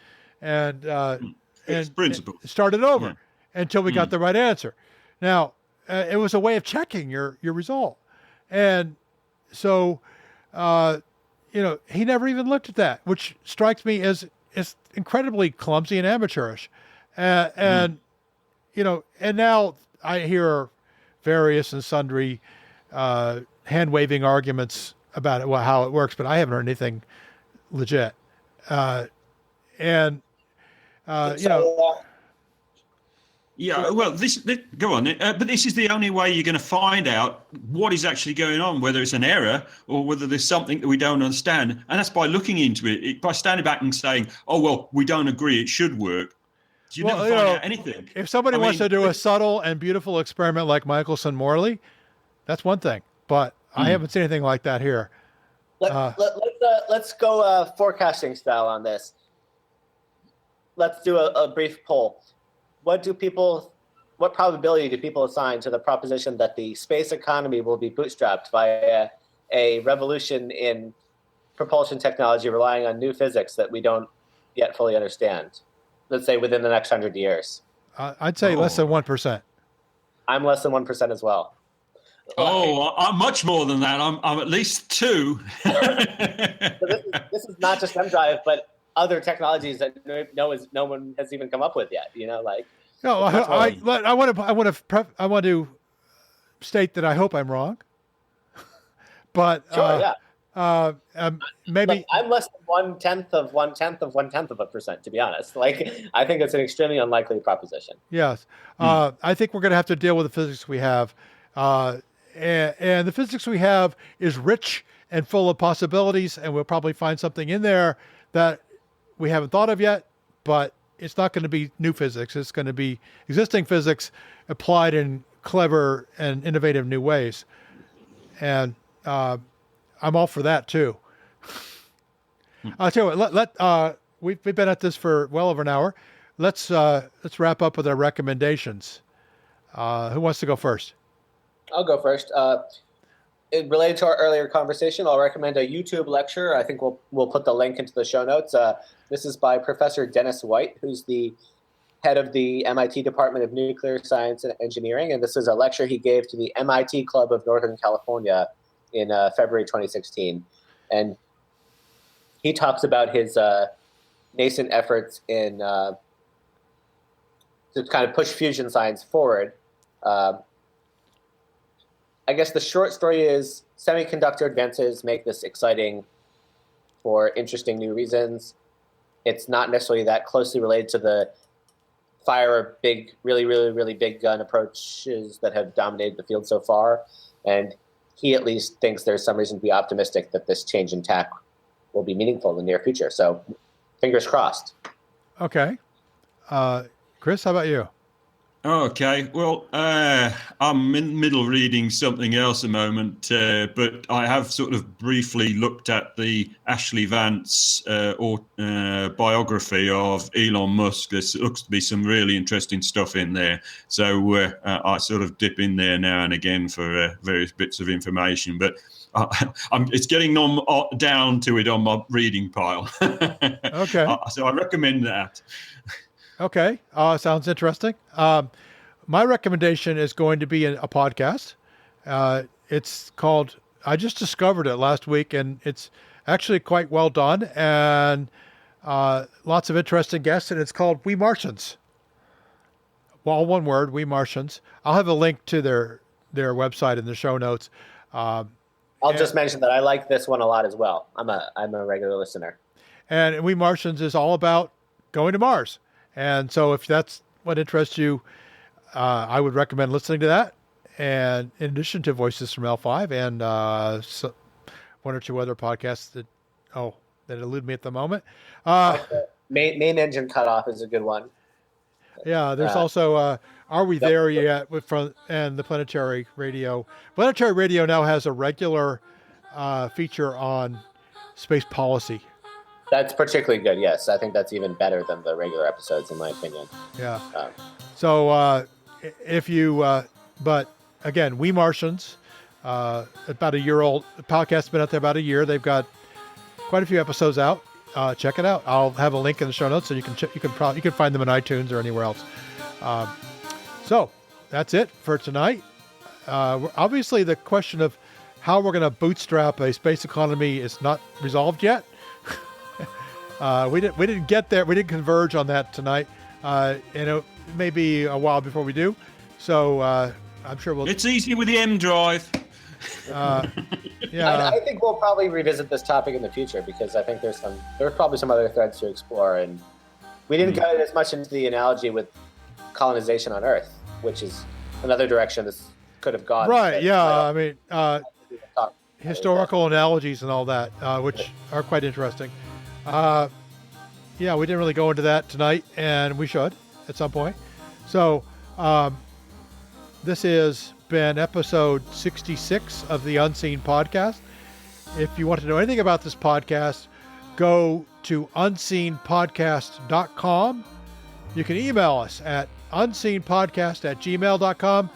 Speaker 1: started over until we got the right answer. Now, it was a way of checking your result. And so, he never even looked at that, which strikes me as incredibly clumsy and amateurish. And now I hear various and sundry hand-waving arguments about it, how it works, but I haven't heard anything legit.
Speaker 3: Yeah, well, go on. But this is the only way you're going to find out what is actually going on, whether it's an error or whether there's something that we don't understand. And that's by looking into it, by standing back and saying, oh, well, we don't agree, it should work. You never find out anything.
Speaker 1: If somebody wants to do a subtle and beautiful experiment like Michelson-Morley, that's one thing. But I haven't seen anything like that here.
Speaker 2: Let's go forecasting style on this. Let's do a brief poll. What probability do people assign to the proposition that the space economy will be bootstrapped by a revolution in propulsion technology relying on new physics that we don't yet fully understand? Let's say within the next 100 years.
Speaker 1: I'd say less than 1%.
Speaker 2: I'm less than 1% as well.
Speaker 3: Oh, I'm much more than that. I'm at least 2.
Speaker 2: So this is not just M-Drive, but other technologies that no one has even come up with yet.
Speaker 1: No, I want to state that I hope I'm wrong, but
Speaker 2: sure,
Speaker 1: maybe
Speaker 2: I'm less than 1/10 of 1/10 of 1/10 of a percent. To be honest, I think it's an extremely unlikely proposition.
Speaker 1: Yes, I think we're going to have to deal with the physics we have, and the physics we have is rich and full of possibilities, and we'll probably find something in there that we haven't thought of yet, but it's not going to be new physics. It's going to be existing physics applied in clever and innovative new ways. And I'm all for that too. I'll tell you what, we've been at this for well over an hour. Let's wrap up with our recommendations. Who wants to go first?
Speaker 2: I'll go first. Related to our earlier conversation, I'll recommend a YouTube lecture. I think we'll put the link into the show notes. This is by Professor Dennis White, who's the head of the MIT Department of Nuclear Science and Engineering, and this is a lecture he gave to the MIT Club of Northern California in February 2016. And he talks about his nascent efforts in to kind of push fusion science forward. I guess the short story is semiconductor advances make this exciting for interesting new reasons. It's not necessarily that closely related to the fire big, really, really, really big gun approaches that have dominated the field so far. And he at least thinks there's some reason to be optimistic that this change in tack will be meaningful in the near future. So fingers crossed.
Speaker 1: Okay. Chris, how about you?
Speaker 3: Okay, well, I'm in the middle reading something else at the moment, but I have sort of briefly looked at the Ashley Vance biography of Elon Musk. There looks to be some really interesting stuff in there. So I sort of dip in there now and again for various bits of information, but it's getting down to it on my reading pile.
Speaker 1: Okay.
Speaker 3: So I recommend that.
Speaker 1: Okay. Sounds interesting. My recommendation is going to be a podcast. It's called, I just discovered it last week, and it's actually quite well done and lots of interesting guests, and it's called WeMartians. Well, one word, WeMartians. I'll have a link to their website in the show notes.
Speaker 2: I'll just mention that I like this one a lot as well. I'm a regular listener.
Speaker 1: And WeMartians is all about going to Mars. And so if that's what interests you, I would recommend listening to that. And in addition to Voices from L5 and one or two other podcasts that elude me at the moment.
Speaker 2: Main engine cutoff is a good one.
Speaker 1: Yeah, there's also Are We There Yet? And the Planetary Radio. Planetary Radio now has a regular feature on space policy.
Speaker 2: That's particularly good, yes. I think that's even better than the regular episodes, in my opinion.
Speaker 1: Yeah. So if you, but again, WeMartians, about a year old. The podcast's been out there about a year. They've got quite a few episodes out. Check it out. I'll have a link in the show notes, so you can find them in iTunes or anywhere else. So that's it for tonight. Obviously, the question of how we're going to bootstrap a space economy is not resolved yet. We didn't get there. We didn't converge on that tonight. It may be a while before we do. So I'm sure we'll.
Speaker 3: It's easy with the M drive.
Speaker 1: Yeah.
Speaker 2: I think we'll probably revisit this topic in the future because I think there's probably some other threads to explore, and we didn't go as much into the analogy with colonization on Earth, which is another direction this could have gone.
Speaker 1: Right. Yeah. I mean, historical analogies and all that, which are quite interesting. Yeah, we didn't really go into that tonight, and we should at some point. So this has been episode 66 of the Unseen Podcast. If you want to know anything about this podcast, go to unseenpodcast.com. You can email us at unseenpodcast@gmail.com.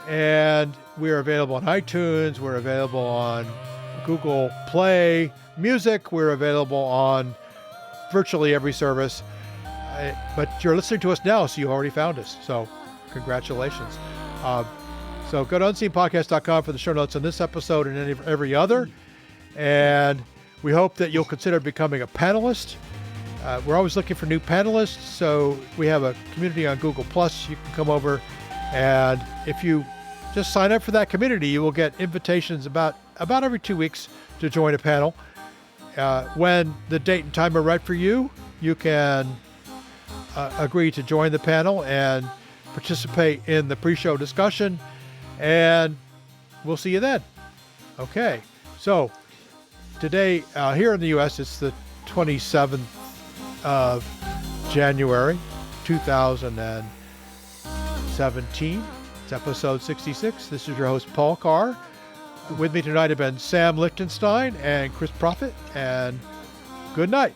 Speaker 1: And we're available on iTunes. We're available on Google Play Music. We're available on virtually every service. But you're listening to us now, so you already found us. So congratulations. So go to unseenpodcast.com for the show notes on this episode and every other. And we hope that you'll consider becoming a panelist. We're always looking for new panelists. So we have a community on Google+. You can come over, and if you just sign up for that community, you will get invitations about every 2 weeks to join a panel. When the date and time are right for you, you can agree to join the panel and participate in the pre-show discussion, and we'll see you then. Okay, so today here in the U.S. it's the 27th of January 2017. It's episode 66. This is your host, Paul Carr. With me tonight have been Sam Lichtenstein and Chris Prophet, and good night.